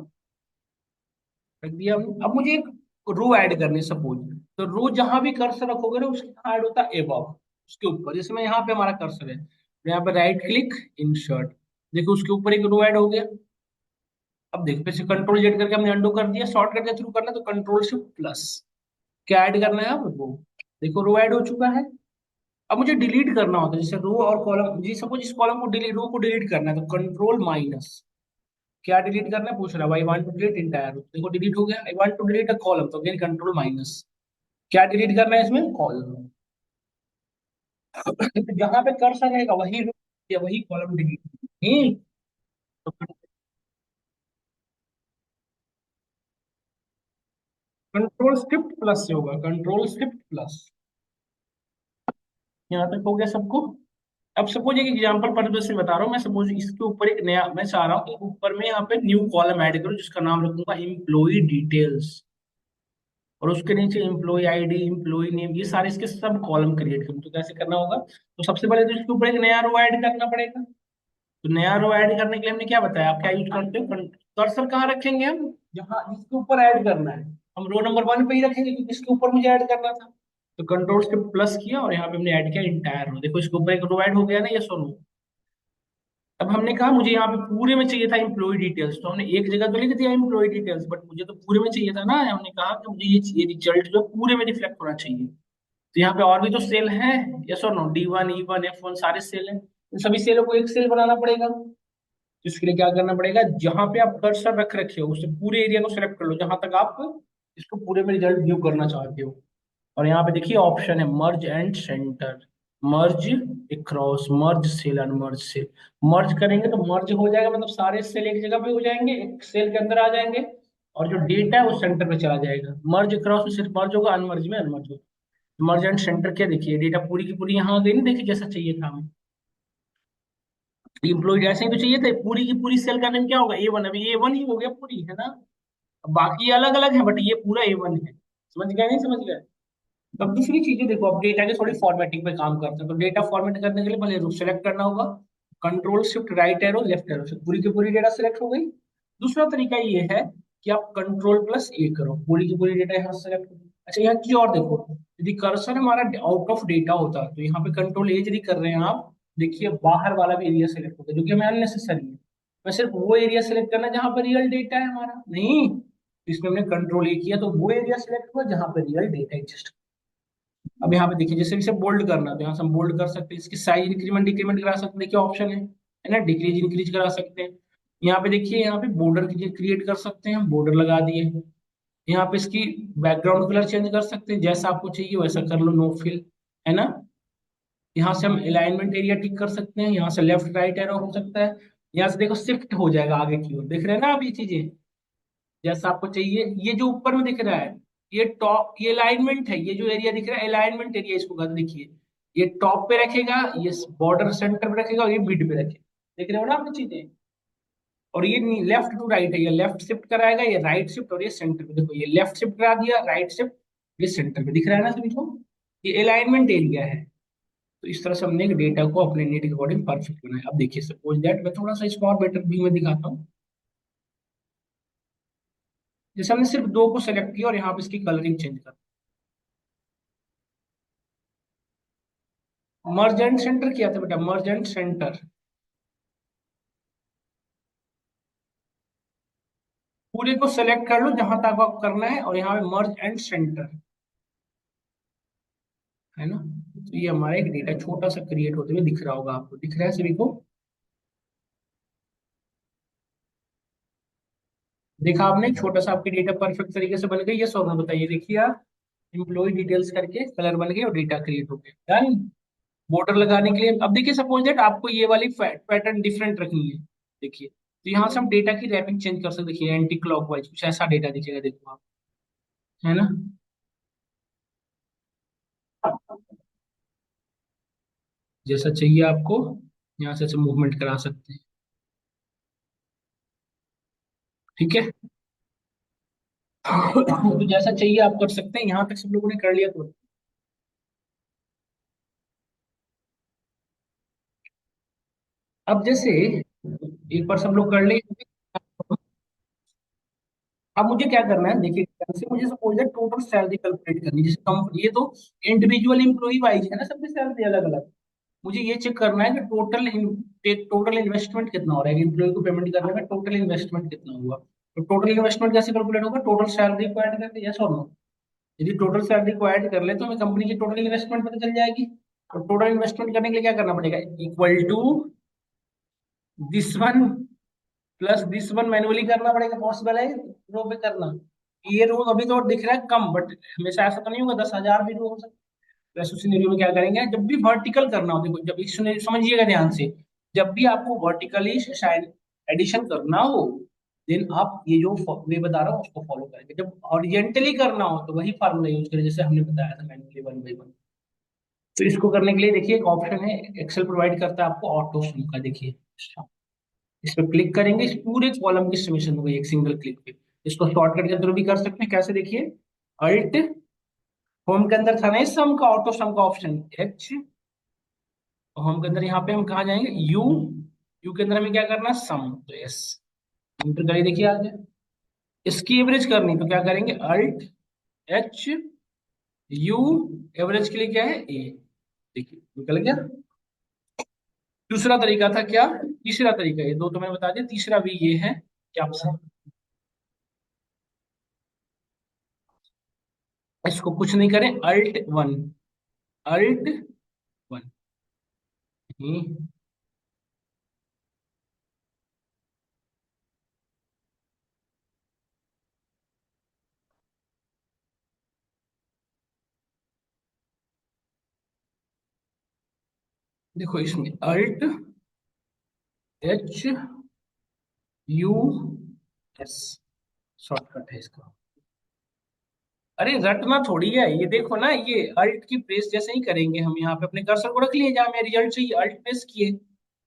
रख दिया हमने। अब मुझे एक रो ऐड करनी है सपोज, तो रो जहां भी कर्सर रखोगे ना उसके यहाँ ऐड होता है एबव, उसके ऊपर, जैसे मैं यहाँ पे हमारा कर्सर है, तो यहाँ पे राइट क्लिक, इंसर्ट, देखो उसके ऊपर एक रो ऐड हो गया। अब देखो फिर से कंट्रोल जेड करके हमने अंडू कर दिया, शॉर्टकट के थ्रू करना है तो कंट्रोल शिफ्ट प्लस, क्या ऐड करना है अब वो, देखो रो ऐड हो चुका है। अब मुझे डिलीट करना होता है, जैसे रो और कॉलम, जी सपोज इस कॉलम को डिलीट, रो को डिलीट करना है तो कंट्रोल माइनस, क्या डिलीट करना है पूछ रहा है, I want to delete entire, देखो डिलीट हो गया, I want to delete a column, तो अगेन कंट्रोल माइनस, क्या डिलीट करना है इसमें, कॉलम। तो जहां पे कर्सर रहेगा वही रो या वही कॉलम डिलीट, हम्म। तो कंट्रोल शिफ्ट प्लस से होगा, कंट्रोल शिफ्ट प्लस, यहाँ तक हो गया सबको। अब सपोज एक एग्जांपल पर्पज से बता रहा हूँ मैं, सपोज इसके ऊपर एक नया मैं चाह रहा हूँ कि ऊपर में यहाँ पे न्यू कॉलम ऐड करूँ जिसका नाम रखूंगा इम्प्लॉय डिटेल्स, और उसके नीचे इम्प्लॉय आईडी, इम्प्लॉय नेम, ये सारे इसके सब कॉलम क्रिएट करूँ, तो कैसे करना होगा, तो सबसे पहले तो इसके ऊपर एक नया रो ऐड करना पड़ेगा। तो नया रो ऐड करने के लिए हमने क्या बताया, आप क्या यूज करते हो, कर्सर कहाँ रखेंगे हम, जहाँ जिसके ऊपर ऐड करना है, हम रो नंबर 1 पे ही रखेंगे क्योंकि इसके ऊपर मुझे ऐड करना था। तो कंट्रोल से प्लस किया और यहाँ पे हमने ऐड किया इंटायर रो, देखो इसके ऊपर एक रो ऐड हो गया ना, ये सो रो। अब हमने कहा मुझे यहाँ पे पूरे में चाहिए था एम्प्लॉय डिटेल्स, तो हमने एक जगह तो लिख दिया एम्प्लॉय डिटेल्स, बट मुझे तो पूरे में चाहिए था ना, हमने कहा कि मुझे ये रिजल्ट जो है पूरे में रिफ्लेक्ट होना चाहिए। तो यहाँ पे और भी तो सेल है, यस और नो, D1 E1 F1 सारे सेल हैं, इन सभी सेलों को एक सेल बनाना पड़ेगा। तो इसके लिए क्या करना पड़ेगा, जहां पे आप कर्सर रख रखे हो उससे पूरे एरिया को सेलेक्ट कर लो जहां तक आप इसको पूरे में रिजल्ट व्यू करना चाहते हो। और यहाँ पे देखिए ऑप्शन है merge and center, merge across, merge cell, unmerge cell. Merge करेंगे तो मर्ज हो जाएगा, मतलब सारे सेल एक जगह पे हो जाएंगे, एक सेल के अंदर आ जाएंगे, और जो डेटा है वो सेंटर पे चला जाएगा। मर्ज अक्रॉस में सिर्फ मर्ज होगा, अनमर्ज में अनमर्ज होगा। मर्ज एंड सेंटर क्या, देखिए डेटा पूरी की पूरी यहाँ आ गई ना, देखिए जैसा चाहिए था हमें, इम्प्लॉय ऐसे ही तो चाहिए थे, पूरी की पूरी सेल का नेम क्या होगा, A1, अभी A1 ही हो गया पूरी, है ना। अब बाकी अलग अलग है बट ये पूरा A1 है, समझ गया नहीं समझ गया। अब दूसरी चीजें देखो, अब डेटा के थोड़ी फॉर्मेटिंग पे काम करते हैं, तो डेटा फॉर्मेट करने के लिए पहले सेलेक्ट करना होगा, control shift right arrow left arrow से पूरी की पूरी डेटा सेलेक्ट हो गई। दूसरा तरीका ये है कि आप कंट्रोल प्लस ए करो, पूरी की पूरी डेटा यहाँ सेलेक्ट हो गई। अच्छा यहाँ चीज और देखो, यदि कर्सर हमारा आउट ऑफ डेटा होता तो यहाँ पे कंट्रोल ए यदि कर रहे हैं आप, देखिए बाहर वाला भी एरिया सेलेक्ट होता है जो कि हमें अननेसेसरी है। मैं सिर्फ वो एरिया सेलेक्ट करना है जहां पर रियल डेटा है हमारा, नहीं, इसमें हमने कंट्रोल ए किया तो वो एरिया सेलेक्ट हुआ जहां पर रियल डेटा एग्जिस्ट। अब यहाँ पे देखिए जैसे इसे बोल्ड करना, तो यहाँ से हम बोल्ड कर सकते हैं, इसकी साइज इंक्रीमेंट डिक्रीमेंट करा सकते हैं, देखिए ऑप्शन है ना, डिक्रीज इंक्रीज करा सकते हैं। यहाँ पे देखिए, यहाँ पे बॉर्डर क्रिएट कर सकते हैं, हम बॉर्डर लगा दिए। यहाँ पे इसकी बैकग्राउंड कलर चेंज कर सकते हैं, जैसा आपको चाहिए वैसा कर लो, नो फिल, है ना। यहाँ से हम अलाइनमेंट एरिया टिक कर सकते हैं, यहाँ से लेफ्ट राइट एरो हो सकता है, यहाँ से देखो शिफ्ट हो जाएगा आगे की ओर, देख रहे हैं ना आप ये चीजें, जैसा आपको चाहिए। ये जो ऊपर में दिख रहा है, ये टॉप, ये अलाइनमेंट है, ये जो एरिया दिख रहा है अलाइनमेंट एरिया, इसको कर देखिए, ये टॉप पे रखेगा, ये बॉर्डर सेंटर पे रखेगा और ये मिड पे रखेगा, देख रहे हो ना आपने चीजें। और ये लेफ्ट टू राइट है, ये लेफ्ट शिफ्ट कराएगा, ये राइट शिफ्ट, और ये सेंटर पे देखो, ये लेफ्ट शिफ्ट करा दिया, राइट शिफ्ट, ये सेंटर पे दिख रहा है ना सभी को, ये अलाइनमेंट एरिया है। तो इस तरह से हमने एक डेटा को अपने नीड के अकॉर्डिंग परफेक्ट बनाया। अब देखिए सपोज दैट मैं थोड़ा सा इसको और बेटर व्यू में दिखाता हूँ, जैसे हमने सिर्फ दो को सेलेक्ट किया और यहाँ पे इसकी कलरिंग चेंज कर, मर्ज एंड सेंटर किया था बेटा, मर्ज एंड सेंटर। पूरे को सेलेक्ट कर लो जहां तक आपको करना है, और यहाँ पे मर्ज एंड सेंटर, है ना। तो ये हमारा एक डेटा छोटा सा क्रिएट होते हुए दिख रहा होगा, आपको दिख रहा है सभी को? देखा आपने, छोटा सा आपकी डेटा परफेक्ट तरीके से बन गई, ये सौ में बताइए, देखिए आप, एम्प्लॉय डिटेल्स करके कलर बन गए और डेटा क्रिएट हो गया, डन। बॉर्डर लगाने के लिए अब देखिए, सपोज दैट आपको ये वाली पैटर्न डिफरेंट रखनी है, देखिए, तो यहाँ से हम डेटा की रैपिंग चेंज कर सकते हैं, देखिए एंटी क्लॉकवाइज कुछ ऐसा डेटा दिखेगा, देखो आप, है ना। जैसा चाहिए आपको, यहाँ से मूवमेंट करा सकते हैं, ठीक है। तो जैसा चाहिए आप कर सकते हैं, यहाँ तक सब लोगों ने कर लिया तो। अब जैसे एक बार सब लोग कर ले, अब मुझे क्या करना है, देखिए जैसे मुझे सपोज है टोटल सैलरी कैलकुलेट करनी है, जैसे कम ये तो इंडिविजुअल एम्प्लॉई वाइज है ना, सबकी सैलरी अलग अलग। मुझे ये चेक करना है कि टोटल इन्वेस्टमेंट कितना हो रहा है, एम्प्लॉय को पेमेंट करने में टोटल इन्वेस्टमेंट कितना हुआ। तो टोटल इन्वेस्टमेंट कैसे कैलकुलेट होगा, टोटल सैलरी को ऐड करके, यस और नो। यदि टोटल सैलरी को ऐड कर ले तो हमें कंपनी की टोटल इन्वेस्टमेंट पता चल जाएगी। तो टोटल इन्वेस्टमेंट करने के लिए क्या करना पड़ेगा, equal to this one plus this one, manually करना पड़ेगा, पॉसिबल है रो पे करना। ये रो अभी तो दिख रहा है कम, बट हमेशा ऐसा तो नहीं होगा, 10,000 भी रो हो सकता है। वैसे सिनेरियो में क्या करेंगे, जब भी वर्टिकल करना हो, देखो जब इस समझिएगा ध्यान से, जब भी आपको वर्टिकली एडिशन करना हो, देन आप ये जो वे बता रहा हूँ उसको फॉलो करेंगे। जब ऑरिजेंटली करना हो तो वही फार्मूला यूज करें, जैसे हमने बताया था मैनुअली, 1/1। तो इसको करने के लिए देखिए एक ऑप्शन है, एक्सेल प्रोवाइड करता है आपको ऑटो सम का, देखिए इस पे क्लिक करेंगे, इस पूरे कॉलम की समेशन हो गई एक सिंगल क्लिक पे। इसको शॉर्टकट के थ्रू भी कर सकते हैं, कैसे देखिए, अल्ट, होम के अंदर था ना इस सम का, ऑटो सम का ऑप्शन एच, होम के अंदर यहाँ पे हम कहाँ जाएंगे, यू, यू के अंदर हमें क्या करना है, सम, तो यस, इंटर करिए, देखिए आ गया। इसकी एवरेज करनी तो क्या करेंगे, अल्ट एच यू, एवरेज के लिए क्या है ए, देखिए निकल गया। दूसरा तरीका था क्या, तीसरा तरीका, ये दो तो मैंने बता दिया, तीसरा भी ये है कि आप इसको कुछ नहीं करें, अल्ट 1, अल्ट 1। देखो इसमें alt H U S, shortcut है इसका। अरे रटना थोड़ी है, ये देखो ना, ये अल्ट की प्रेस जैसे ही करेंगे, हम यहाँ पे अपने कर्सर को रख लिए जहाँ हमें रिजल्ट चाहिए, अल्ट प्रेस किए,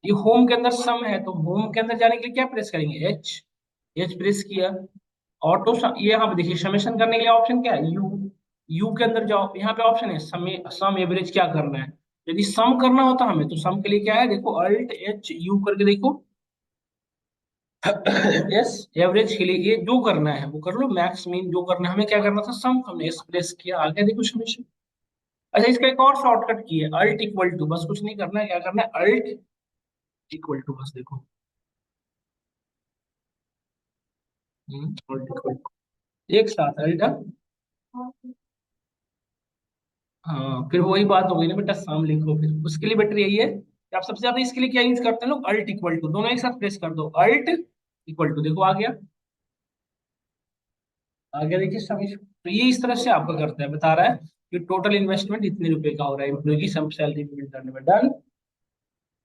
ये होम के अंदर सम है, तो होम के अंदर जाने के लिए क्या प्रेस करेंगे, एच, एच प्रेस किया, ऑटो सम, ये यहाँ पे देखिए समेशन करने के लिए ऑप्शन क्या है, यू, यू के अंदर जाओ, यहाँ पे ऑप्शन है सम, सम एवरेज क्या करना है। यदि सम करना होता हमें, तो सम के लिए क्या है, देखो अल्ट एच यू करके देखो, यस, एवरेज के लिए ये जो करना है वो कर लो, मैक्स मीन जो करना है, हमें क्या करना था, सम, हमने एस प्रेस किया, आगे देखो समेशन। अच्छा, इसका एक और शॉर्टकट की है, अल्ट इक्वल टू, बस कुछ नहीं करना है, क्या करना है, अल्ट इक्वल टू, बस देखो, अल्ट इक्वल टू, एक साथ अल्ट। हाँ, फिर वही बात हो गई ना बेटा, सम लिखो, फिर उसके लिए बेटर यही है कि आप सबसे ज्यादा इसके लिए क्या यूज करते हैं लोग, अल्ट इक्वल टू, दोनों एक साथ प्रेस कर दो, अल्ट इक्वल टू, देखो आ गया, आ गया, देखिए समेशन। तो ये इस तरह से आपका करता है, बता रहा है कि टोटल इन्वेस्टमेंट इतने रुपए का हो रहा है, एम्प्लॉय की सम सैलरी पेमेंट करने में, डन।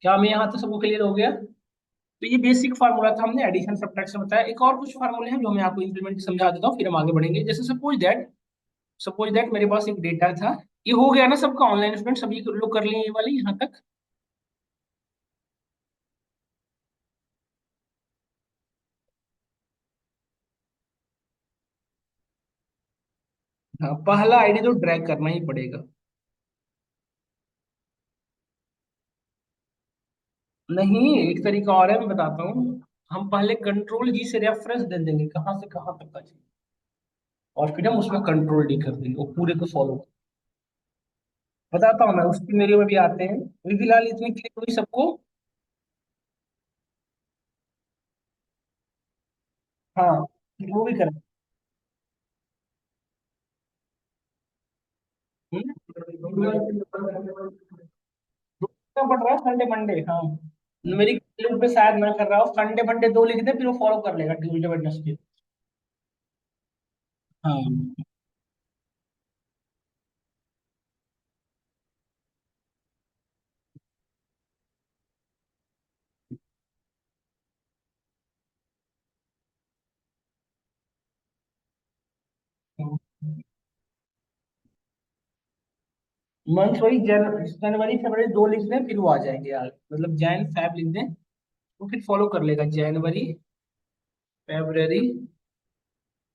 क्या हमें यहाँ तो सबको क्लियर हो गया। तो ये बेसिक फार्मूला था, हमने एडिशन सब्ट्रैक्शन बताया, एक और कुछ फार्मूले हैं जो मैं आपको इंप्लीमेंट समझा देता हूँ, फिर हम आगे बढ़ेंगे। जैसे सपोज दैट मेरे पास एक डेटा था, ये हो गया ना सबका ऑनलाइन, स्टूडेंट सभी लोग कर लिए ये वाली यहाँ तक। हाँ, पहला आईडी तो ड्रैग करना ही पड़ेगा। नहीं, एक तरीका और है, मैं बताता हूँ। हम पहले कंट्रोल जी से रेफरेंस दे देंगे कहाँ से कहाँ तक का चाहिए, और फिर हम उसमें कंट्रोल डी कर देंगे, वो पूरे को फॉलो। बताता हूँ मैं, उसकी मेरे में भी आते हैं, अभी फिलहाल इतनी क्लिक हुई सबको। हाँ, वो भी करें। क्या पढ़ रहा है संडे मंडे, हाँ। मेरी लिंक पे शायद मैं कर रहा हूँ संडे मंडे दो लिख दे, फिर वो फॉलो कर लेगा ट्यूजडे वेडनेसडे। हाँ। मंथ वही जनवरी फरवरी दो लिख दें, फिर वो आ जाएंगे यार, मतलब जैन फैब लिख दें, वो फिर फॉलो कर लेगा जनवरी फरवरी,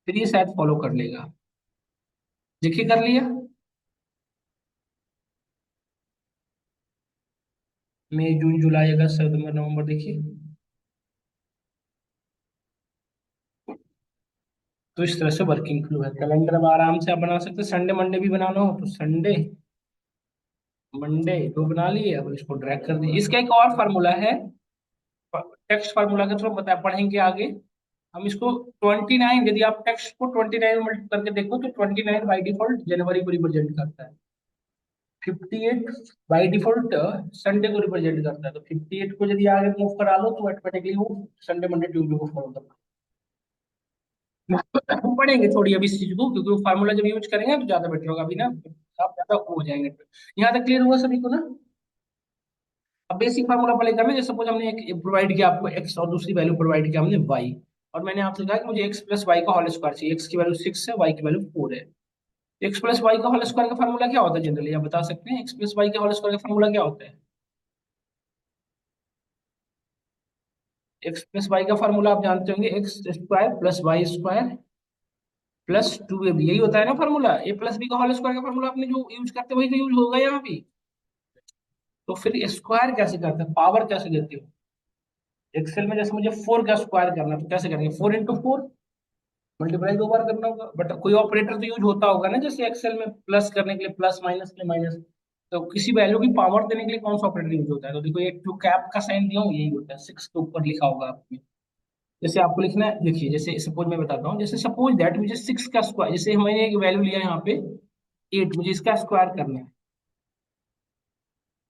फिर ये शायद फॉलो कर लेगा। देखिए कर लिया। मई जून जुलाई अगस्त सितंबर नवंबर, देखिए। तो इस तरह से वर्किंग फ्लो है कैलेंडर। अब आराम से आप बना सकते हैं, संडे मंडे भी बनाना हो तो संडे मंडे दो बना लिए, अब इसको ड्रैग कर दिए। इसका एक और फार्मूला है, टेक्स्ट फार्मूला के थ्रू बता पढ़ेंगे आगे हम इसको। 29, यदि आप टेक्स्ट को 29 मल्टीप्लाई करके देखो तो 29 बाई डिफॉल्ट जनवरी को रिप्रेजेंट करता है। 58 बाई डिफॉल्ट संडे को रिप्रेजेंट करता है, तो 58 को यदि आगे मूव करा लो तो ऑटोमेटिकली वो संडे मंडे ट्यूसडे को फॉलो करता है। हम पढ़ेंगे थोड़ी अभी इस चीज को, क्योंकि वो फार्मूला जब यूज करेंगे तो ज्यादा बेटर होगा अभी ना, आप ज्यादा हो जाएंगे। यहाँ तक क्लियर हुआ सभी को ना? अब बेसिक फार्मूला अप्लाई करना है, जैसे सपोज हमने एक प्रोवाइड किया आपको एक्स और दूसरी वैल्यू प्रोवाइड किया हमने वाई, और मैंने आपसे कहा कि मुझे एक्स प्लस वाई का होल स्क्वायर चाहिए। एक्स की वैल्यू 6 है, वाई की वैल्यू 4 है। एक्स प्लस वाई का होल स्क्वायर का फार्मूला क्या होता है जनरली, आप बता सकते हैं? एक्स प्लस वाई का होल स्क्वायर का फार्मूला क्या होता है? एक्स प्लस वाई का फार्मूला आप जानते होंगे, x square plus y square plus two a b, यही होता है ना फार्मूला। ए प्लस बी का होल स्क्वायर का फार्मूला आपने जो यूज करते हैं वही तो यूज होगा यहाँ भी। तो फिर स्क्वायर कैसे करते हैं, पावर कैसे देते हो? एक्सेल में जैसे मुझे 4 का स्क्वायर करना है, तो कैसे करेंगे? 4 इंटू 4, मल्टीप्लाई दो बार करना होगा। बट कोई ऑपरेटर तो यूज होता होगा ना, जैसे एक्सेल में प्लस करने के लिए प्लस, माइनस के लिए माइनस। तो किसी वैल्यू की पावर देने के लिए कौन सा ऑपरेटर यूज होता है? तो देखो, एक जो कैप का साइन दिया हूँ यही होता है, 6 के ऊपर लिखा होगा आपने। जैसे आपको लिखना है, देखिए जैसे सपोज मैं बताता हूँ, जैसे सपोज दैट मुझे 6 का स्क्वायर, जैसे मैंने एक वैल्यू लिया यहाँ पे 8, मुझे इसका स्क्वायर करना है।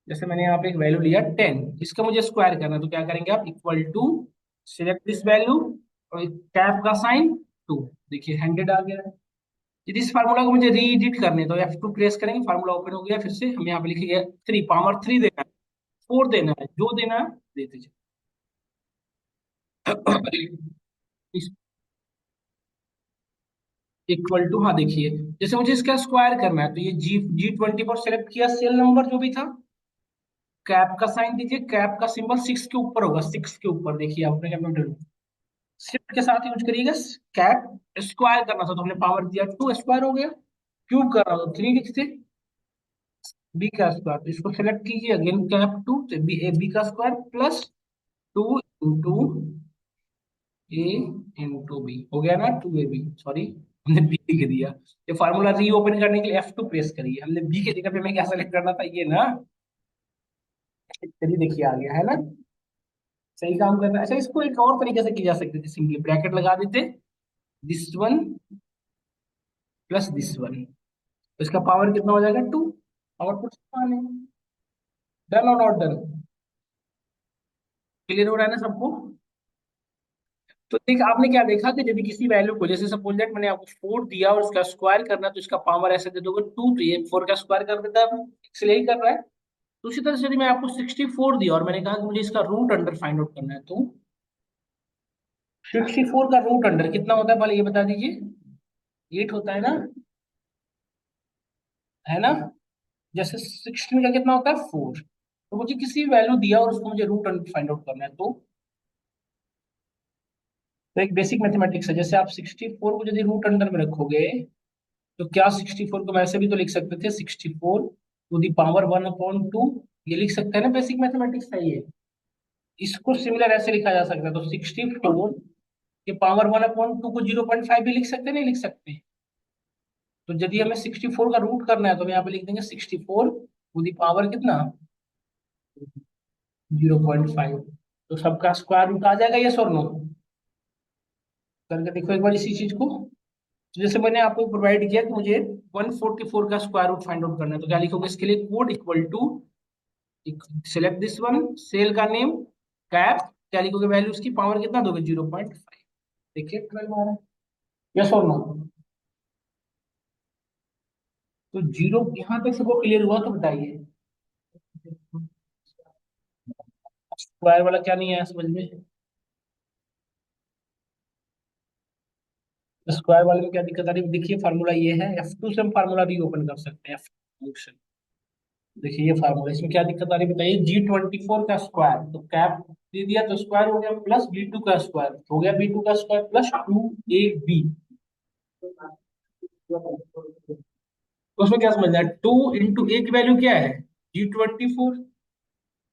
जैसे मैंने यहाँ पे एक वैल्यू लिया 10, इसका मुझे स्क्वायर करना है, तो क्या करेंगे आप? Equal to select this value और कैप का साइन 2, देखिए 100 आ गया है। यदि इस फार्मूला को मुझे रीएडिट करने तो F2 प्रेस करेंगे, फार्मूला ओपन हो गया। फिर से हम यहाँ पे लिखेंगे 3, पावर 3 देना है, 4 देना है, जो देना है दे दीजिए। इक्वल टू, हाँ देखिए, जैसे मुझे इसका स्क्वायर करना है तो ये G20 पर सेलेक्ट किया, सेल नंबर जो भी था, कैप का साइन दीजिए, कैप का सिंबल 6 के ऊपर होगा, 6 के ऊपर देखिए आपने कंप्यूटर शिफ्ट के साथ यूज करिएगा। कैप स्क्वायर करना था तो हमने पावर दिया 2, स्क्वायर हो गया। क्यूब कर रहा हूँ 3 लिखते, बी का स्क्वायर, तो इसको सेलेक्ट कीजिए अगेन कैप 2, तो बी का स्क्वायर प्लस 2 इंटू ए इंटू बी, हो गया ना? 2ab, सॉरी हमने बी लिख दिया। ये फार्मूला रीओपन करने के लिए F2 प्रेस करिए, हमने बी के जगह पे हमें क्या सेलेक्ट करना था, ये ना। चलिए देखिए आ गया है ना, सही काम करना है। अच्छा, इसको एक और तरीके से किया जा सकते थे, सिंपली ब्रैकेट लगा देते, this one plus this one, तो इसका पावर कितना हो जाएगा? 2। आउटपुट समान है। डन और नॉट डन? क्लियर हो रहा है ना सबको? तो देख, आपने क्या देखा कि यदि किसी वैल्यू को, जैसे सपोज दैट मैंने आपको 4 दिया और उसका स्क्वायर करना है, तो इसका पावर ऐसे दे दोगे 2, तो ये 4 का स्क्वायर कर देता है, इसलिए यही कर रहा है। तो उसी तरह से यदि मैं आपको 64 दिया और मैंने कहा कि मुझे इसका रूट अंडर फाइंड आउट करना है, तो 64 का रूट अंडर कितना होता है, पहले ये बता दीजिए। 8 होता है ना? जैसे 16 का कितना होता है? 4। तो मुझे किसी वैल्यू दिया और उसको मुझे रूट अंडर फाइंड आउट करना है, तो एक बेसिक मैथमेटिक्स है, जैसे आप 64 को यदि रूट अंडर में रखोगे, तो क्या 64 को मैं ऐसे भी तो लिख सकते थे, 64 टू दी पावर 1/2, ये लिख सकते हैं ना, बेसिक मैथमेटिक्स है ये। इसको सिमिलर ऐसे लिखा जा सकता है, तो 64 के पावर 1/2 को 0.5 भी लिख सकते हैं, नहीं लिख सकते? तो यदि हमें 64 का रूट करना है तो हम यहाँ पे लिख देंगे 64 टू दी पावर कितना, 0.5। तो सबका स्क्वायर रूट आ जाएगा, ये और नो? करके देखो एक बार इसी चीज को। तो जैसे मैंने आपको प्रोवाइड किया कि मुझे 144 का स्क्वायर रूट फाइंड आउट करना है, तो क्या लिखोगे इसके लिए? Code equal to, select this one, cell का नेम, कैप, क्या लिखोगे? वैल्यू उसकी पावर कितना दोगे? 0.5। देखिए 12 आ रहा है, यस और नो? तो जीरो यहाँ तक सबको क्लियर हुआ तो बताइए। स्क्वायर वाला क्या नहीं आया समझ में? स्क्वायर वाले में क्या दिक्कत आ रही है? देखिए फार्मूला ये है, F2 से हम फार्मूला भी ओपन कर सकते हैं, F देखिए ये फार्मूला, इसमें क्या दिक्कत आ रही है बताइए? G24 का स्क्वायर, तो कैप दे दिया तो स्क्वायर हो गया, प्लस B2 का स्क्वायर हो गया, B2 का स्क्वायर प्लस 2AB। तो उसमें क्या समझना है? 2 इंटू ए की वैल्यू क्या है? G24,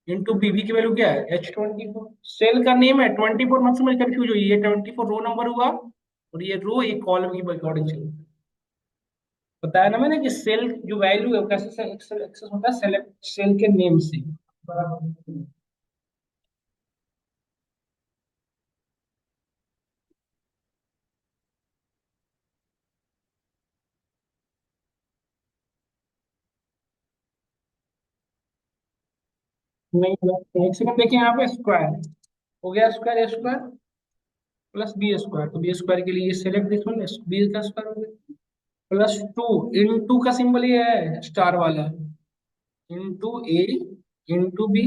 इंटू बीबी की वैल्यू क्या है? H24। सेल का नेम है 24, मत समझ कंफ्यूज हुई, ये 24 रो नंबर हुआ और ये रो एक कॉलम की अकॉर्डिंग चल। बताया ना मैंने कि सेल जो वैल्यू है वो कैसे से एक्सेस होता है? सेलेक्ट सेल के नेम से। नहीं, एक सेकंड देखिए, यहाँ पे स्क्वायर हो गया, स्क्वायर ए स्क्वायर प्लस बी स्क्वायर, तो बी स्क्वायर के लिए सेलेक्ट दिस वन, बी का स्क्वायर हो गया, प्लस 2 इंटू का सिंबल ये है स्टार वाला, इंटू ए इंटू बी,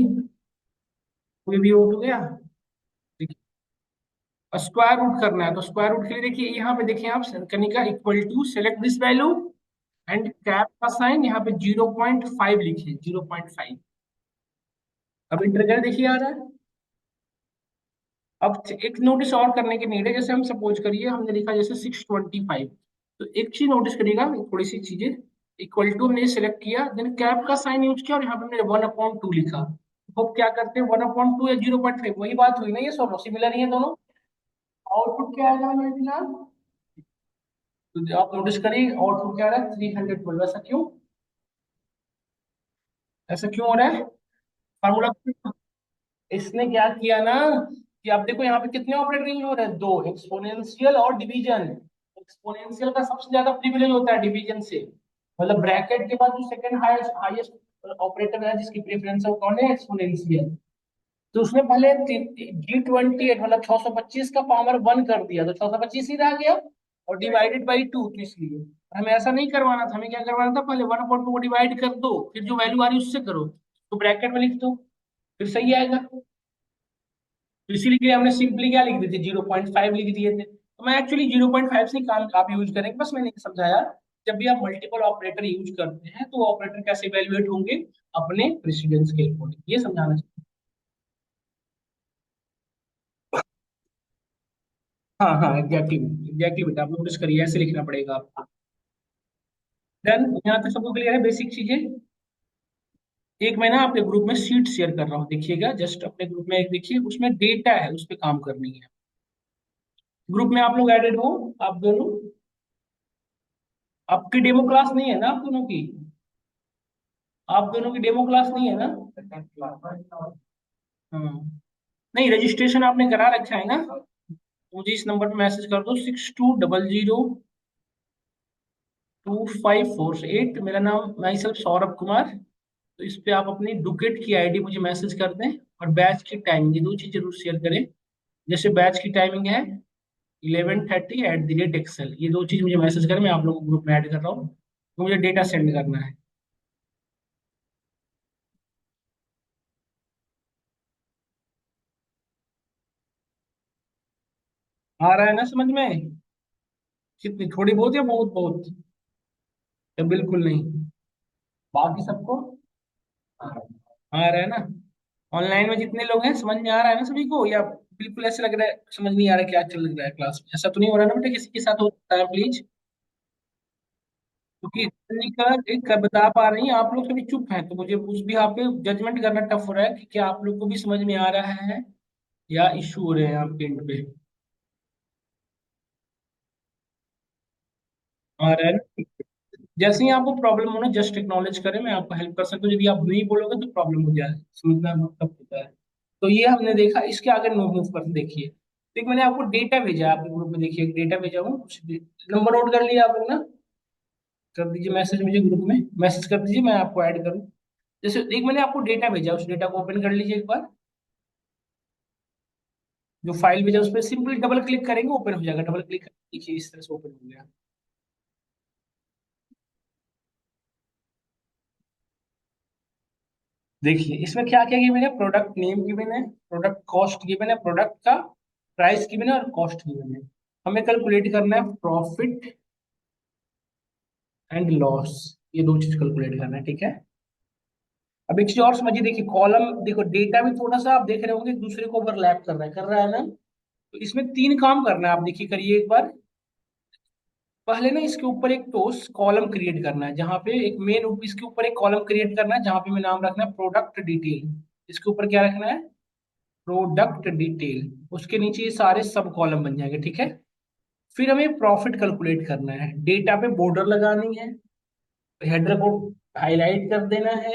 कोई भी आउट हो गया। स्क्वायर रूट करना है, तो स्क्वायर रूट के लिए देखिए यहाँ पे देखिए आप, Kanika equal to select this value and cap का साइन यहाँ पे 0.5 लिखिए, 0.5। अब इंटीग्रल देखिए आ रहा है। अब एक नोटिस और करने की नीड है, जैसे हम सपोज करिए हमने लिखा जैसे 625, तो एक चीज नोटिस करिएगा, थोड़ी सी चीजें। इक्वल टू हमने सेलेक्ट किया, देन कैप का साइन यूज किया और यहाँ पे हमने 1/2 लिखा। तो अब क्या करते हैं? 1/2 या 0.5, वही बात हुई ना, ये सब सिमिलर ही है दोनों। आउटपुट क्या आएगा हमें फिलहाल? तो आप नोटिस करिए आउटपुट क्या आ रहा है? 312। ऐसा क्यों? ऐसा क्यों हो रहा है? फार्मूला, इसने क्या किया ना कि आप देखो यहाँ पे कितने ऑपरेटर यूज हो रहे हैं? दो, एक्सपोनेंशियल और डिवीजन। एक्सपोनेंशियल का सबसे ज्यादा प्रिविलेज होता है डिवीजन से, मतलब ब्रैकेट के बाद जो सेकंड हाईएस्ट हाईएस्ट ऑपरेटर है जिसकी प्रेफरेंस है वो कौन है? एक्सपोनेंशियल। तो उसने पहले G28 मतलब 625 का पावर 1 कर दिया, तो 625 ही रह गया, और डिवाइडेड बाई 2, तो इसलिए हमें ऐसा नहीं करवाना था। हमें क्या करवाना था? पहले 1/2 को डिवाइड कर दो, फिर जो वैल्यू आ रही है उससे करो, तो ब्रैकेट में लिख दो, फिर सही आएगा। तो इसीलिए हमने सिंपली क्या लिख दी थी? 0.5 लिख दिए थे। तो मैं एक्चुअली 0.5 से ही काम आप यूज करेंगे, बस मैंने समझाया। जब भी आप मल्टीपल ऑपरेटर यूज करते हैं तो ऑपरेटर कैसे इवेल्युएट होंगे? अपने प्रेसिडेंस के अकॉर्डिंग, ये समझाना चाहिए। हाँ हाँ, एग्जैक्टली एग्जैक्टली बेटा, आप नोटिस करिए, ऐसे लिखना पड़ेगा आपको। देन यहाँ तक सबको क्लियर है बेसिक चीजें? एक मैं ना आपके ग्रुप में शीट शेयर कर रहा हूँ, देखिएगा जस्ट अपने ग्रुप में, एक देखिए उसमें डेटा है, उस पर काम करनी है। ग्रुप में आप लोग एडेड हो, आप दोनों? आपकी डेमो क्लास नहीं है ना आप दोनों की? आप दोनों की डेमो क्लास नहीं है ना? हाँ। नहीं, रजिस्ट्रेशन आपने करा रखा है ना? मुझे इस नंबर पे मैसेज कर दो, 62002548, मेरा नाम माई सेल्फ सौरभ कुमार। तो इस पे आप अपनी डुकेट की आईडी मुझे मैसेज कर दें, और बैच की टाइमिंग, ये दो चीज जरूर शेयर करें। जैसे बैच की टाइमिंग है 11:30 @एक्सेल, ये दो चीज मुझे मैसेज करें, मैं आप लोगों को ग्रुप में ऐड कर रहा हूँ, तो मुझे डेटा सेंड करना है। आ रहा है ना समझ में? कितनी, थोड़ी बहुत या बहुत बहुत? या बिल्कुल नहीं? बाकी सबको आ रहा है ना? ऑनलाइन में जितने लोग हैं समझ में आ रहा है ना सभी को, या बिल्कुल ऐसे लग रहा है समझ नहीं आ रहा है क्या चल रहा है क्लास में? ऐसा तो नहीं हो रहा ना बेटा किसी के साथ होता है प्लीज? क्योंकि इतनी का एक बता पा रही हैं, आप लोग सभी चुप हैं, तो मुझे उस भी यहाँ पे जजमेंट करना टफ हो रहा है कि क्या आप लोग को भी समझ में आ रहा है या इशू हो रहे हैं आपके एंड पे। आ रहा है ना? जैसे ही आपको प्रॉब्लम हो ना, जस्ट एक्नॉलेज करें, मैं आपको हेल्प कर सकता हूँ। यदि आप नहीं बोलोगे तो प्रॉब्लम हो जाए, समझना बहुत टफ होता है। तो ये हमने देखा, इसके आगे मूव मूव करके देखिए। एक मैंने आपको डेटा भेजा है आपके ग्रुप में, देखिए एक डेटा भेजा हूँ, नंबर नोट कर लिया आप लोग ना? कर दीजिए मैसेज मुझे ग्रुप में, मैसेज कर दीजिए, मैं आपको ऐड करूँ। जैसे एक मैंने आपको डेटा भेजा, उस डेटा को ओपन कर लीजिए एक बार। जो फाइल भेजा उस पर सिंपली डबल क्लिक करेंगे, ओपन हो जाएगा। डबल क्लिक देखिए इस तरह से ओपन हो गया। देखिए इसमें क्या क्या गिवन है, प्रोडक्ट नेम गिवन है, प्रोडक्ट कॉस्ट गिवन है, प्रोडक्ट का प्राइस गिवन है और कॉस्ट गिवन है। हमें कैलकुलेट करना है प्रॉफिट एंड लॉस, ये दो चीज कैलकुलेट करना है, ठीक है। अब एक चीज और समझिए, देखिए कॉलम, देखो डेटा भी थोड़ा सा आप देख रहे होंगे एक दूसरे को ओवरलैप कर रहा है ना। तो इसमें तीन काम करना है, आप देखिए करिए एक बार। पहले ना इसके ऊपर एक टोस कॉलम क्रिएट करना है, जहां पे एक मेन, इसके ऊपर एक कॉलम क्रिएट करना है जहां पे मैं नाम रखना है प्रोडक्ट डिटेल। इसके ऊपर क्या रखना है, प्रोडक्ट डिटेल। उसके नीचे ये सारे सब कॉलम बन जाएंगे, ठीक है। फिर हमें प्रॉफिट कैलकुलेट करना है, डेटा पे बॉर्डर लगानी है, हेडर को हाईलाइट कर देना है।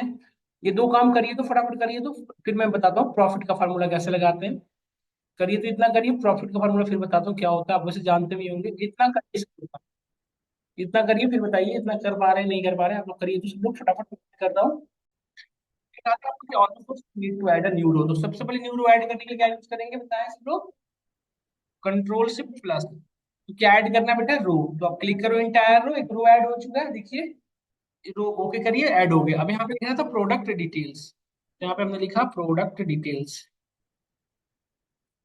ये दो काम करिए तो फटाफट करिए, तो फिर मैं बताता हूँ प्रॉफिट का फार्मूला कैसे लगाते हैं। करिए तो इतना करिए, प्रॉफिट का फार्मूला फिर बताता हूँ क्या होता है, आप वैसे जानते भी होंगे। इतना करिए, इतना करिए फिर बताइए इतना कर पा रहे हैं नहीं कर पा रहे हैं आप लोग, करिए तो सब लोग फटाफट करता हूँ। Need to add a new row, तो सबसे पहले न्यू रो ऐड करने के लिए क्या यूज करेंगे बताएं सब लोग, कंट्रोल शिफ्ट प्लस। तो क्या ऐड करना है बेटा, रो। तो आप क्लिक करो इंटायर रो, एक रो ऐड हो चुका है देखिए। रो ओके करिए, ऐड हो गया। अब यहाँ पे लिखा था प्रोडक्ट डिटेल्स, तो यहाँ पे हमने लिखा प्रोडक्ट डिटेल्स,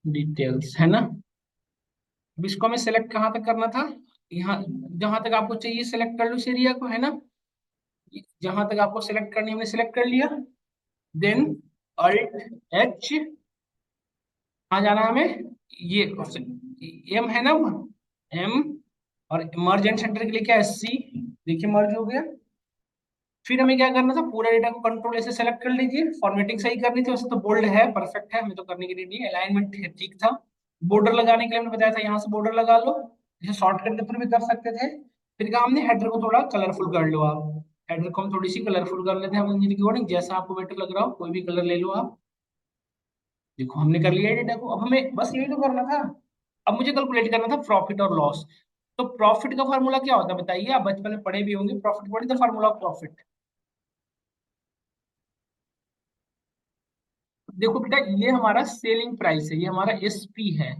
डिटेल्स है ना। अब इसको हमें सेलेक्ट कहाँ तक करना था, यहाँ जहां तक आपको चाहिए सेलेक्ट कर लो इस एरिया को, है ना। जहां तक आपको सेलेक्ट करनी है हमने सेलेक्ट कर लिया। देन अल्ट एच, कहाँ जाना है हमें, ये एम है ना, एम। और मर्ज एंड सेंटर के लिए क्या है, सी। देखिए मर्ज हो गया। फिर हमें क्या करना था, पूरा डेटा को कंट्रोल ऐसे सेलेक्ट कर लीजिए, फॉर्मेटिंग सही करनी थी, वैसे तो बोल्ड है परफेक्ट है, हमें तो करने की नीड नहीं है, अलाइनमेंट ठीक था। बॉर्डर लगाने के लिए हमने बताया था यहाँ से बॉर्डर लगा लो, इसे शॉर्टकट के थ्रू भी कर सकते थे। फिर कहा हमने हेडर को थोड़ा कलरफुल कर लो आप, हेडर को हम थोड़ी सी कलरफुल कर लेते हैं हम इंजन की अकॉर्डिंग, जैसा आपको बेटर लग रहा हो कोई भी कलर ले लो आप। देखो हमने कर लिया डेटा को, अब हमें बस यही तो करना था। अब मुझे कैलकुलेट करना था प्रॉफिट और लॉस। तो प्रॉफिट का फार्मूला क्या होता है बताइए, आप बचपन में पढ़े भी होंगे profit, what is the formula of profit. देखो बेटा ये हमारा सेलिंग प्राइस है, ये हमारा एसपी है,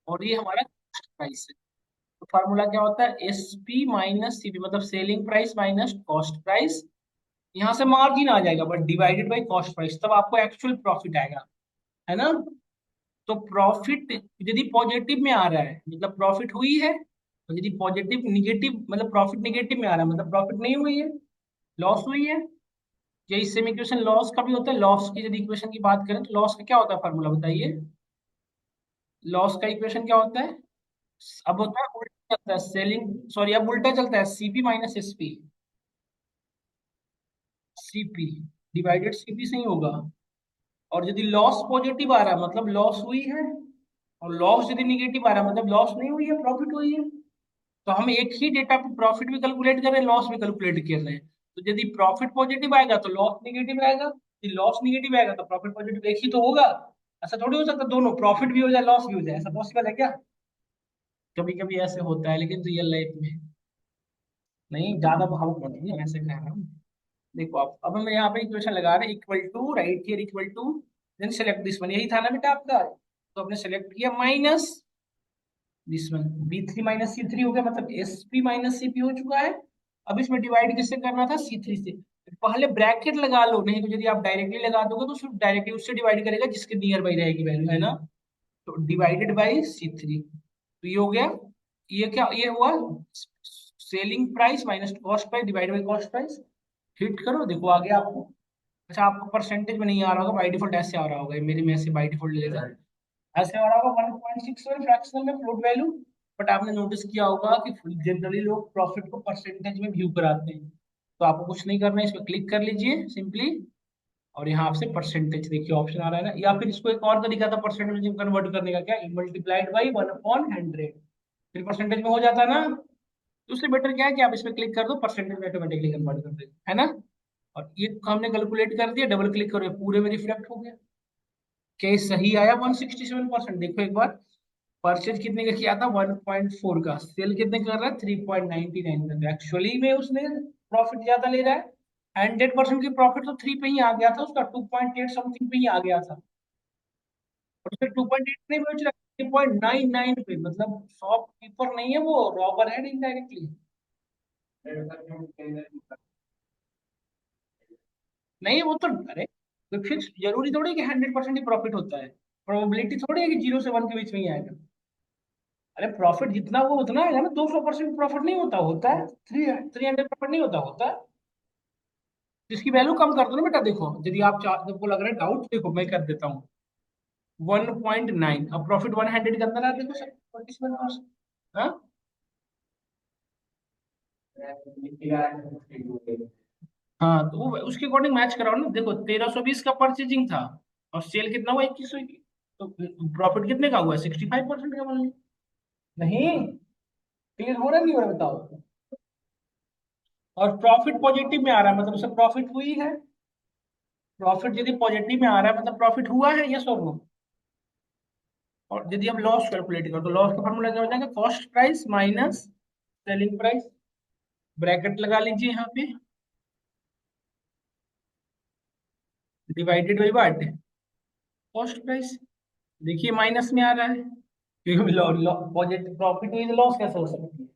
और ये हमारा कॉस्ट प्राइस है। तो फार्मूला क्या होता है, एसपी माइनस सीपी, मतलब selling price minus cost price. यहाँ से मार्जिन आ जाएगा but divided by cost price, तब आपको एक्चुअल प्रॉफिट आएगा, है ना। तो प्रॉफिट यदि पॉजिटिव में आ रहा है मतलब प्रॉफिट हुई है, और यदि पॉजिटिव निगेटिव मतलब प्रॉफिट निगेटिव में आ रहा है मतलब प्रॉफिट नहीं हुई है, लॉस हुई है। यही सेम इक्वेशन लॉस का भी होता है। लॉस की यदि इक्वेशन की बात करें तो लॉस का क्या होता है फार्मूला बताइए, लॉस का इक्वेशन क्या होता है। अब होता है उल्टा चलता है सेलिंग, सॉरी अब उल्टा चलता है CP minus SP, CP divided CP से ही होगा। और यदि लॉस पॉजिटिव आ रहा है मतलब लॉस हुई है, और लॉस यदि निगेटिव आ रहा है मतलब लॉस नहीं हुई है, प्रॉफिट हुई है। तो हम एक ही डेटा पे प्रॉफिट भी कैलकुलेट कर रहे हैं, लॉस भी कैलकुलेट कर रहे हैं। तो यदि प्रॉफिट पॉजिटिव आएगा तो लॉस निगेटिव आएगा, यदि लॉस निगेटिव आएगा तो प्रॉफिट पॉजिटिव, एक ही तो होगा। ऐसा थोड़ी हो सकता दोनों प्रॉफिट भी हो जाए लॉस भी हो जाए, ऐसा पॉसिबल है क्या। कभी कभी ऐसे होता है लेकिन रियल लाइफ में नहीं, ज्यादा भावुक मत होइए, मैं ऐसे कह रहा हूँ। देखो आप, अब हम यहाँ पे इक्वेशन लगा रहे हैं, equal to right here equal to, then select this one, यही था ना बेटा आपका। तो आपने सेलेक्ट किया minus this one, B three minus C three हो गया, मतलब S P minus C P हो चुका है। अब इसमें डिवाइड किससे करना था, सी थ्री से। पहले ब्रैकेट लगा लो, नहीं तो यदि आप डायरेक्टली लगा दोगे तो सिर्फ डायरेक्टली उससे डिवाइड करेगा जिसके नियर बाई रहेगी वैल्यू, है ना। तो डिवाइडेड बाई सी थ्री, तो ये हो गया, ये क्या ये हुआ, selling price minus cost price divide by cost price. Hit करो देखो आ गया आपको। अच्छा आपको परसेंटेज में नहीं आ रहा होगा, बाई डिफॉल्ट ऐसे आ रहा होगा, ये मेरे में ऐसे बाई डिफॉल्ट ले लेता है, ऐसे आ रहा होगा 1.61 फ्रैक्शनल में फ्लोट वैल्यू। बट आपने नोटिस किया होगा कि जनरली लोग प्रॉफिट को परसेंटेज में व्यू कराते हैं। तो आपको कुछ नहीं करना है, इस पर क्लिक कर लीजिए सिंपली, और यहाँ आपसे परसेंटेज देखिए ऑप्शन आ रहा है ना, या फिर इसको एक और तरीका था परसेंटेज में कन्वर्ट करने का, क्या, मल्टीप्लाइड बाई 1/100, फिर परसेंटेज में हो जाता ना। तो उससे बेटर क्या है कि आप इस पर क्लिक कर दो, परसेंटेज में ऑटोमेटिकली कन्वर्ट कर दे, है ना। और ये हमने कैलकुलेट कर दिया, डबल क्लिक करो ये पूरे में रिफ्लेक्ट हो गया। क्या ये सही आया 167%, देखो एक बार। परचेज कितने का किया था? 1.4 का। सेल कितने कर रहा है? 3.99 का। एक्चुअली में उसने प्रॉफिट ज्यादा ले रहा है। 100% की प्रॉफिट तो 3 पे ही आ गया था उसका, 2.8 समथिंग पे ही आ गया था। और उसने 2.8 नहीं बेच रहा, 3.99 पे। मतलब शॉपकीपर नहीं है वो, रॉबर है इनडायरेक्टली। नहीं वो तो, अरे तो फिक्स जरूरी थोड़ी कि 100% ही प्रॉफिट होता है। प्रोबेबिलिटी थोड़ी है कि 0 से 1 के बीच में ही आएगा। अरे प्रॉफिट जितना वो उतना आएगा ना। 200% प्रॉफिट नहीं होता, होता है 300 प्रॉफिट नहीं होता, होता है। जिसकी वैल्यू कम कर दो ना बेटा। देखो यदि आप आपको लग रहा है डाउट, देखो मैं कर देता हूँ। 1.9, अब प्रॉफिट 100 के अंदर आ, देखो सर 47%। हाँ, हाँ तो वो उसके अकॉर्डिंग मैच कराओ ना। देखो 1320 का परचेजिंग था, और सेल कितना हुआ? 2100 की। तो प्रॉफिट कितने का हुआ? 65% का मान लो। नहीं, क्लियर हो रहा है नहीं हो रहा बताओ। और प्रॉफिट पॉजिटिव में आ रहा है, मतलब उससे प्रॉफिट हुई है। प्रॉफिट यदि पॉजिटिव में आ रहा है मतलब प्रॉफिट हुआ है, यस और नो। और यदि हम लॉस कैलकुलेट करें तो लॉस का फॉर्मूला क्या हो जाएगा? Cost price minus selling price. Bracket लगा लीजिए यहाँ पे, divided by what? Cost price. देखिए माइनस में आ रहा है, क्योंकि पॉजिटिव प्रॉफिट हुई तो लॉस कैसे हो सकती है?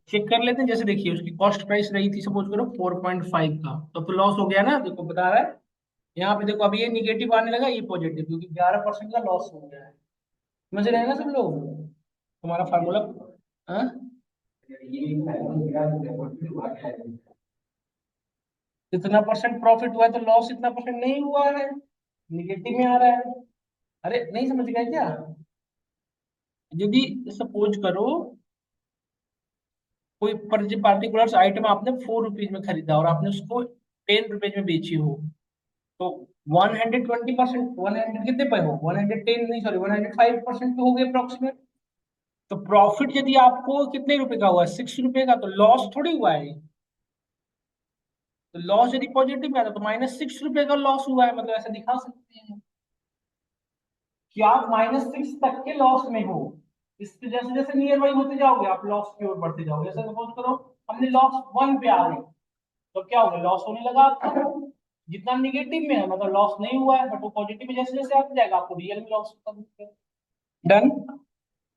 चेक कर लेते हैं। जैसे देखिए उसकी कॉस्ट प्राइस रही थी सपोज करो 4.5 का, तो लॉस हो गया ना। देखो बता रहा है यहाँ पे, देखो अभी ये निगेटिव आने लगा, ये पॉजिटिव, क्योंकि 11% का लॉस हो गया है। समझ रहे हैं ना सब लोग? तुम्हारा फार्मूला। हाँ, इतना परसेंट प्रॉफिट हुआ है तो लॉस इतना परसेंट नहीं हुआ है, निगेटिव में आ रहा है। अरे नहीं समझ गए क्या? यदि सपोज करो कोई पार्टिकुलर आइटम आपने 4 रुपीज में खरीदा और आपने उसको 10 रुपीज में बेची हो, तो 120%, 100 कितने पे हो? 110 नहीं, सॉरी 105% पे हो गए अप्रोक्सीमेट। तो प्रॉफिट यदि आपको कितने रुपए का हुआ? 6 रुपए का, तो लॉस थोड़ी हुआ है। तो लॉस यदि पॉजिटिव में आता तो -6 रुपए का लॉस हुआ है, मतलब ऐसा दिखा सकते हैं कि आप -6 तक के लॉस में हो। इससे जैसे जैसे नियर बाई होते जाओगे आप लॉस की ओर बढ़ते जाओगे। जैसे सपोज करो हमने लॉस 1 पे आ गए, तो क्या होगा? लॉस होने लगा आपका। जितना निगेटिव में है मतलब लॉस नहीं हुआ है, बट वो पॉजिटिव में जैसे जैसे आता जाएगा आपको रियल में लॉस होता। डन।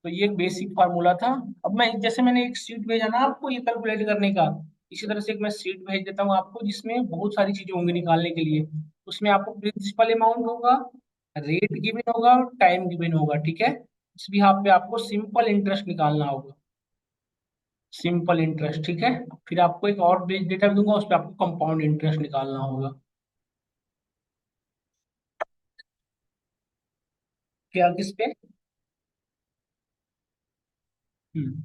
तो ये एक बेसिक फार्मूला था। अब मैं, जैसे मैंने एक शीट भेजा ना आपको ये कैलकुलेट करने का, इसी तरह से एक मैं शीट भेज देता हूँ आपको जिसमें बहुत सारी चीजें होंगी निकालने के लिए। उसमें आपको प्रिंसिपल अमाउंट होगा, रेट गिवन होगा, और टाइम गिवन होगा, ठीक है। इस भी यहाँ पे आपको सिंपल इंटरेस्ट निकालना होगा। सिंपल इंटरेस्ट, ठीक है। फिर आपको एक और डेटा दूंगा, उस पर आपको कंपाउंड इंटरेस्ट निकालना होगा। क्या किस पे? हम्म।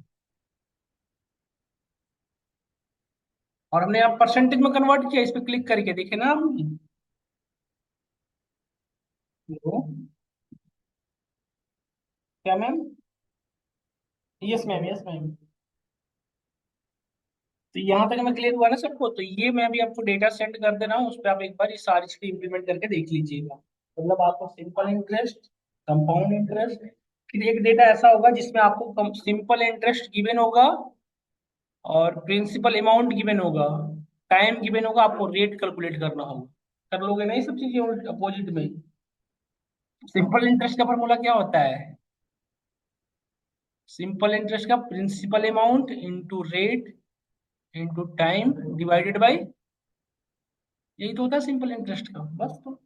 और हमने आप परसेंटेज में कन्वर्ट किया, इस पे क्लिक करके देखे ना आपने? वो, क्या ma'am? Yes ma'am, yes ma'am. तो यहाँ तक मैं क्लियर हुआ ना सबको? तो ये मैं अभी आपको डेटा सेंड कर दे रहा हूँ, उस पर आप एक बार ये सारी चीजें इंप्लीमेंट करके देख लीजिएगा। मतलब आपको सिंपल इंटरेस्ट, कंपाउंड इंटरेस्ट, फिर एक डेटा ऐसा होगा जिसमें आपको सिंपल इंटरेस्ट गिवन होगा, और प्रिंसिपल अमाउंट गिवन होगा, टाइम गिवन होगा, आपको रेट कैलकुलेट करना होगा। कर लोगे ना ये सब चीजें अपोजिट में? सिंपल इंटरेस्ट का फॉर्मूला क्या होता है? सिंपल इंटरेस्ट का principal amount into rate into time divided by, यही तो होता है सिंपल इंटरेस्ट का, बस। तो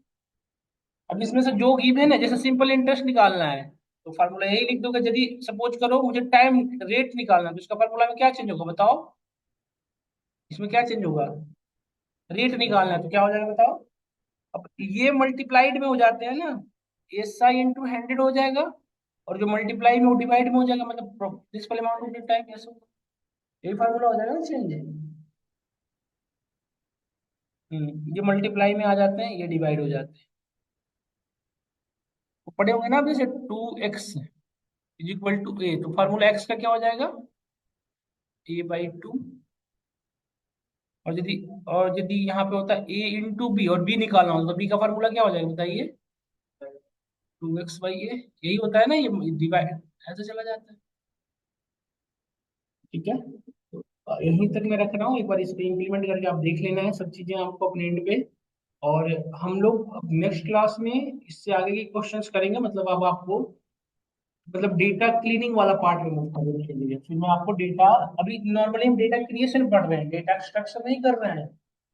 अब इसमें से जो गिवन है, जैसे सिंपल इंटरेस्ट निकालना है तो फार्मूला यही लिख दोगे। यदि सपोज करो मुझे टाइम रेट निकालना है, तो इसका फार्मूला में क्या चेंज होगा बताओ? इसमें क्या चेंज होगा? रेट निकालना है तो क्या हो जाएगा बताओ? अब ये मल्टीप्लाइड में हो जाते हैं ना, एस आई इंटू 100 हो जाएगा, और जो मल्टीप्लाई में वो डिवाइड में हो जाएगा, मतलब प्रिंसिपल अमाउंट ऑफ टाइम ऐसे होगा। यही फार्मूला हो जाएगा ना चेंज। ये मल्टीप्लाई में आ जाते हैं, ये डिवाइड हो जाते हैं। तो पढ़े होंगे ना आप, जैसे 2x इज इक्वल टू ए, तो फार्मूला x का क्या हो जाएगा? a/2। और यदि यहाँ पे होता है a इंटू बी, और b निकालना होता तो b का फार्मूला क्या हो जाएगा बताइए? 2x y a, यही होता है ना, ये डिवाइड ऐसे चला जाता है। ठीक है, तो यहीं तक मैं रख रहा हूँ, एक बार इस पे इम्प्लीमेंट करके आप देख लेना है सब चीजें आपको अपने एंड पे। और हम लोग नेक्स्ट क्लास में इससे आगे के क्वेश्चंस करेंगे, मतलब अब आपको मतलब डेटा क्लीनिंग वाला पार्ट में मूव करने के लिए फिर मैं आपको डेटा, अभी नॉर्मली हम डेटा क्रिएशन पढ़ रहे हैं, डेटा एक्सट्रैक्शन नहीं कर रहे हैं,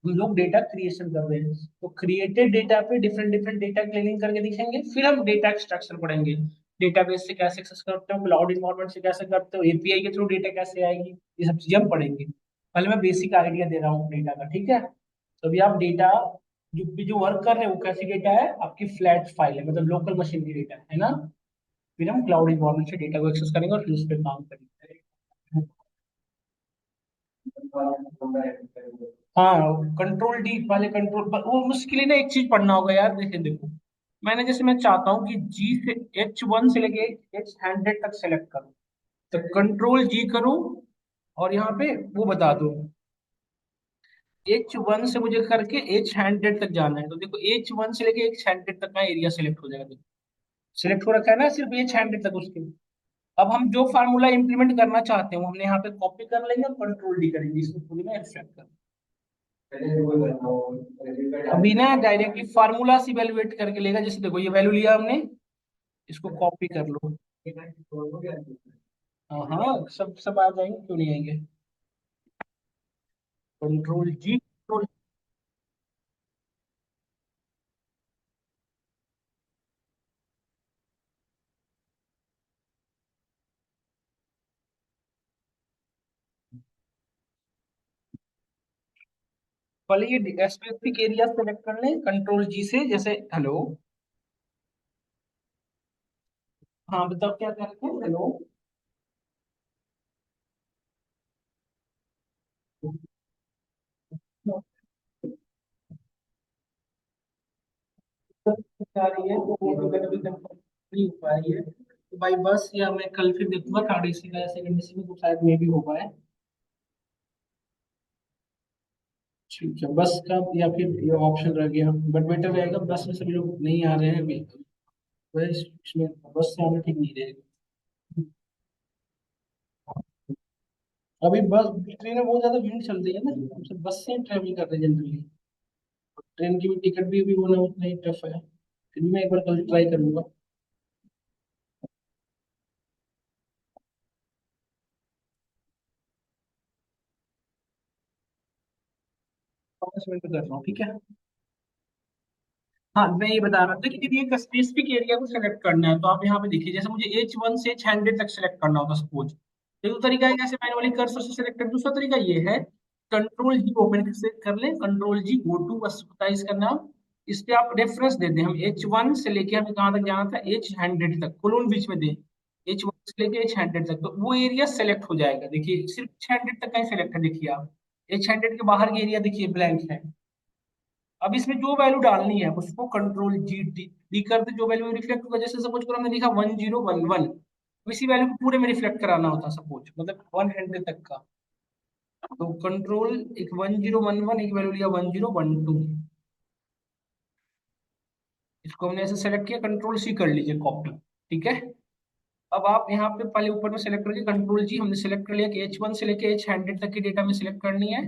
हम लोग डेटा क्रिएशन कर रहे हैं। तो क्रिएटेड डेटा पे डिफरेंट डिफरेंट डेटा क्लीनिंग करके दिखेंगे, फिर हम डेटा एक्सट्रैक्शन पढ़ेंगे। डेटाबेस से कैसे एक्सेस करते हो, क्लाउड इन्वायरमेंट से कैसे करते हो, एपीआई के थ्रू डेटा कैसे आएगी, ये सब चीजें हम पढ़ेंगे। पहले मैं बेसिक आइडिया दे रहा हूँ डेटा का, ठीक है। तो अभी आप डेटा जो जो वर्क कर रहे हो वो कैसी डेटा है, आपकी फ्लैट फाइल है, मतलब लोकल मशीन की डेटा है ना। फिर हम क्लाउड इन्वायरमेंट से डेटा को एक्सेस करेंगे और फिर उस पर काम करेंगे। हाँ, कंट्रोल डी वाले कंट्रोल पर वो मुश्किल है ना, एक चीज पढ़ना होगा यार, देखिए देखो, मैंने जैसे मैं चाहता हूँ कि जी से H1 से लेके H100 तक सेलेक्ट करूँ, तो कंट्रोल जी करूँ और यहाँ पे वो बता दो, H1 से मुझे करके H100 तक जाना है, तो देखो H1 से लेके H100 तक का एरिया सेलेक्ट हो जाएगा, देखो सिलेक्ट हो रखा है ना सिर्फ H100 तक उसके। अब हम जो फार्मूला इंप्लीमेंट करना चाहते हैं वो हमने यहाँ पे कॉपी कर लेंगे और कंट्रोल डी करेंगे, इसको पूरी में एक्सट्रैक्ट कर। अभी ना डायरेक्टली फार्मूला से इवेलुएट करके लेगा, जैसे देखो ये वैल्यू लिया हमने, इसको कॉपी कर लो। हाँ हाँ, सब सब आ जाएंगे, क्यों नहीं आएंगे। कंट्रोल जी, कंट्रोल। पहले ये स्पेसिफिक एरिया सेलेक्ट कर लें कंट्रोल जी से, जैसे हेलो। हाँ बताओ क्या करते हैं, हेलो। आ रही है तो वो अगर अभी कंफर्म नहीं हो पा रही है तो भाई बस, या मैं कल फिर देखूंगा थर्ड एसी का या सेकंड एसी में, तो शायद मे भी हो पाए। ठीक है, बस का या फिर ये ऑप्शन रह गया, बट बेटर रहेगा बस में सभी लोग नहीं आ रहे हैं अभी, बस इसमें बस से आना ठीक नहीं रहेगा। अभी बस ट्रेन में बहुत ज्यादा भीड़ चल रही है ना, हम सब बस से ट्रेवल कर रहे हैं जनरली। ट्रेन की भी टिकट भी अभी होना उतना ही टफ है, फिर भी मैं एक बार कल ट्राई करूंगा। 5 मिनट में कर रहा हूँ, ठीक है। हाँ, मैं ये बता रहा था कि यदि एक स्पेसिफिक एरिया को सेलेक्ट करना है तो आप यहाँ पे देखिए, जैसे मुझे H1 से H100 तक सेलेक्ट करना होता सपोज, तो एक तरीका है जैसे मैंने वाली कर्सर से सेलेक्ट कर, दूसरा तरीका ये है कंट्रोल जी ओपन से कर लें, कंट्रोल जी गो टू, बस होता है इसका नाम। इस पे आप रेफरेंस दे दें, हम H1 से लेके हमें कहाँ तक जाना था, H100 तक, कोलोन बीच में दें, H1 से लेके H100 तक, तो वो एरिया सेलेक्ट हो जाएगा। देखिए सिर्फ H100 तक का ही सेलेक्ट है, देखिए आप H100 के बाहर की एरिया देखिए ब्लैंक है। अब इसमें जो वैल्यू डालनी है उसको कंट्रोल जी डी डी कर दे, जो वैल्यू रिफ्लेक्ट होगा, जैसे सपोज करो हमने लिखा 1011, इसी वैल्यू को पूरे में रिफ्लेक्ट कराना होता सपोज, मतलब 100 तक का। तो कंट्रोल एक 1011, एक वैल्यू लिया 1012, इसको हमने ऐसे सेलेक्ट किया, कंट्रोल सी कर लीजिए कॉपी, ठीक है। अब आप यहाँ पे पहले ऊपर में सेलेक्ट करके कंट्रोल जी हमने सेलेक्ट कर लिया कि H1 से लेके H100 तक की डेटा में सिलेक्ट करनी है।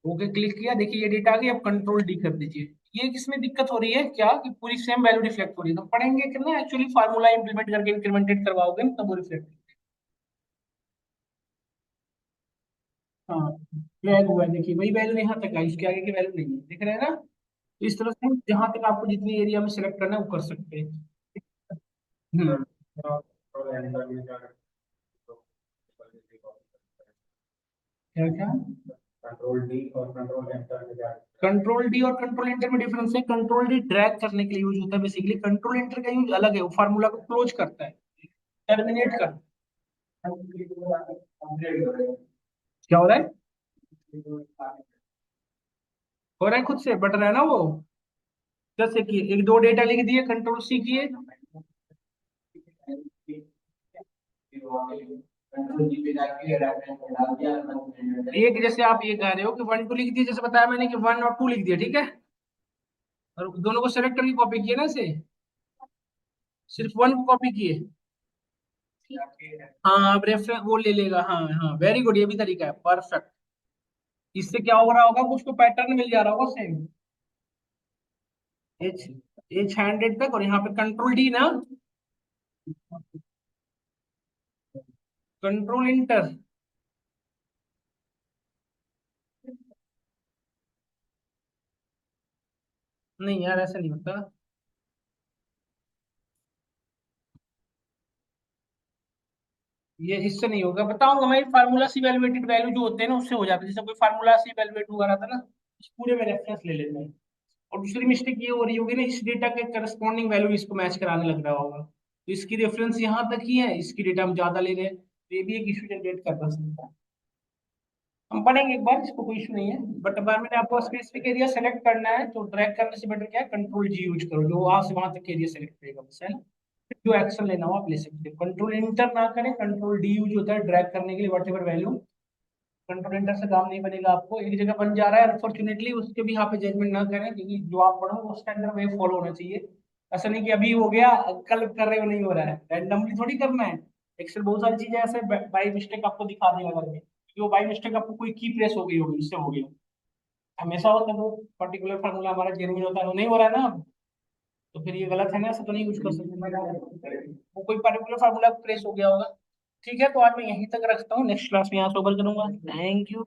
ओके क्लिक किया, देखिए ये डेटा आ गई, अब कंट्रोल डी कर दीजिए। ये किसमें दिक्कत हो रही है क्या, कि पूरी सेम वैल्यू रिफ्लेक्ट हो रही है, तो पढ़ेंगे कि ना एक्चुअली फार्मूला इंप्लीमेंट करके इंक्रीमेंटेड करवाओगे ना तब वो रिफ्लेक्ट। हाँ, फ्लैग हुआ है, देखिए वही वैल्यू यहाँ तक आई, इसके आगे की वैल्यू नहीं है, दिख रहा है ना। तो इस तरह से जहां तक आपको जितनी एरिया में सेलेक्ट करना है वो कर सकते हैं। हम्म। क्या क्या, कंट्रोल डी और कंट्रोल एंटर में डिफरेंस है, कंट्रोल डी ड्रैग करने के लिए यूज होता है बेसिकली, कंट्रोल एंटर का यूज अलग है, वो फार्मूला को क्लोज करता है, टर्मिनेट करता है। क्या हो रहा है, हो रहा है खुद से बट रहा है ना वो। जैसे कि एक दो डेटा लिख दिए, कंट्रोल सी किए, एक जैसे आप ये कह रहे हो कि 1 2 लिख दिए, जैसे बताया मैंने कि 1 और 2 लिख दिया, ठीक है, और दोनों को सेलेक्ट करके कॉपी किया ना इसे, सिर्फ वन कॉपी की है। हाँ अब रेफरेंस वो ले लेगा, हाँ हाँ, वेरी गुड, ये भी तरीका है, परफेक्ट। इससे क्या हो रहा होगा, कुछ तो पैटर्न मिल जा रहा होगा सेम। एच एच हैंडेड तक, और यहाँ पे कंट्रोल डी ना, कंट्रोल इंटर। नहीं यार ऐसा नहीं होता। ये इससे नहीं होगा, बताऊंगा मैं। फार्मूला से इवैल्यूएटेड वैल्यू जो होते हैं ना, उससे हो जाता है। जैसे कोई फार्मूला से इवैल्यूएट हुआ रहा था ना, इस पूरे में रेफरेंस ले लेते हैं। और दूसरी मिस्टेक ये हो रही होगी ना, इस डेटा के करस्पॉन्डिंग वैल्यू इसको मैच कराने लग रहा होगा, तो इसकी रेफरेंस यहाँ तक ही है, इसकी डेटा हम ज्यादा ले रहे हैं, तो ये भी एक इशू जनरेट कर सकता है। हम पढ़ेंगे एक बार, इसको कोई इशू नहीं है। बट बार मैंने आपको स्पेसिफिक एरिया सेलेक्ट करना है, तो ड्रैग करने से बेटर क्या है, कंट्रोल जी यूज करो, जो वहां से वहां तक एरिया सेलेक्ट करेगा बस, है ना। फिर जो एक्शन लेना हो आप ले सकते हो, कंट्रोल इंटर ना करें, कंट्रोल डी यूज होता है ड्रैग करने के लिए, what ever value. Control inter से काम नहीं बनेगा, आपको एक जगह बन जा रहा है अनफॉर्चुनेटली, उसके भी यहाँ पे जजमेंट ना करें, क्योंकि जो आप पढ़ो उसके अंदर वे फॉलो होना चाहिए। ऐसा नहीं कि अभी हो गया, कल कर रहे हो नहीं हो रहा है, रैंडमली थोड़ी करना है। एक्सेल बहुत सारी चीजें ऐसे बाई मिस्टेक आपको दिखा देगा करके, कि वो बाई मिस्टेक आपको कोई की प्रेस हो गई होगी, उससे हो गया। हमेशा होता है वो पर्टिकुलर फार्मूला हमारा जेन्युइन होता है, वो नहीं हो रहा है ना अब, तो फिर ये गलत है ना, ऐसा तो नहीं यूज कर सकते। वो कोई पर्टिकुलर फार्मूला प्रेस हो गया होगा। ठीक है, तो आज मैं यहीं तक रखता हूँ, नेक्स्ट क्लास में यहाँ से ओवर करूंगा। Thank you.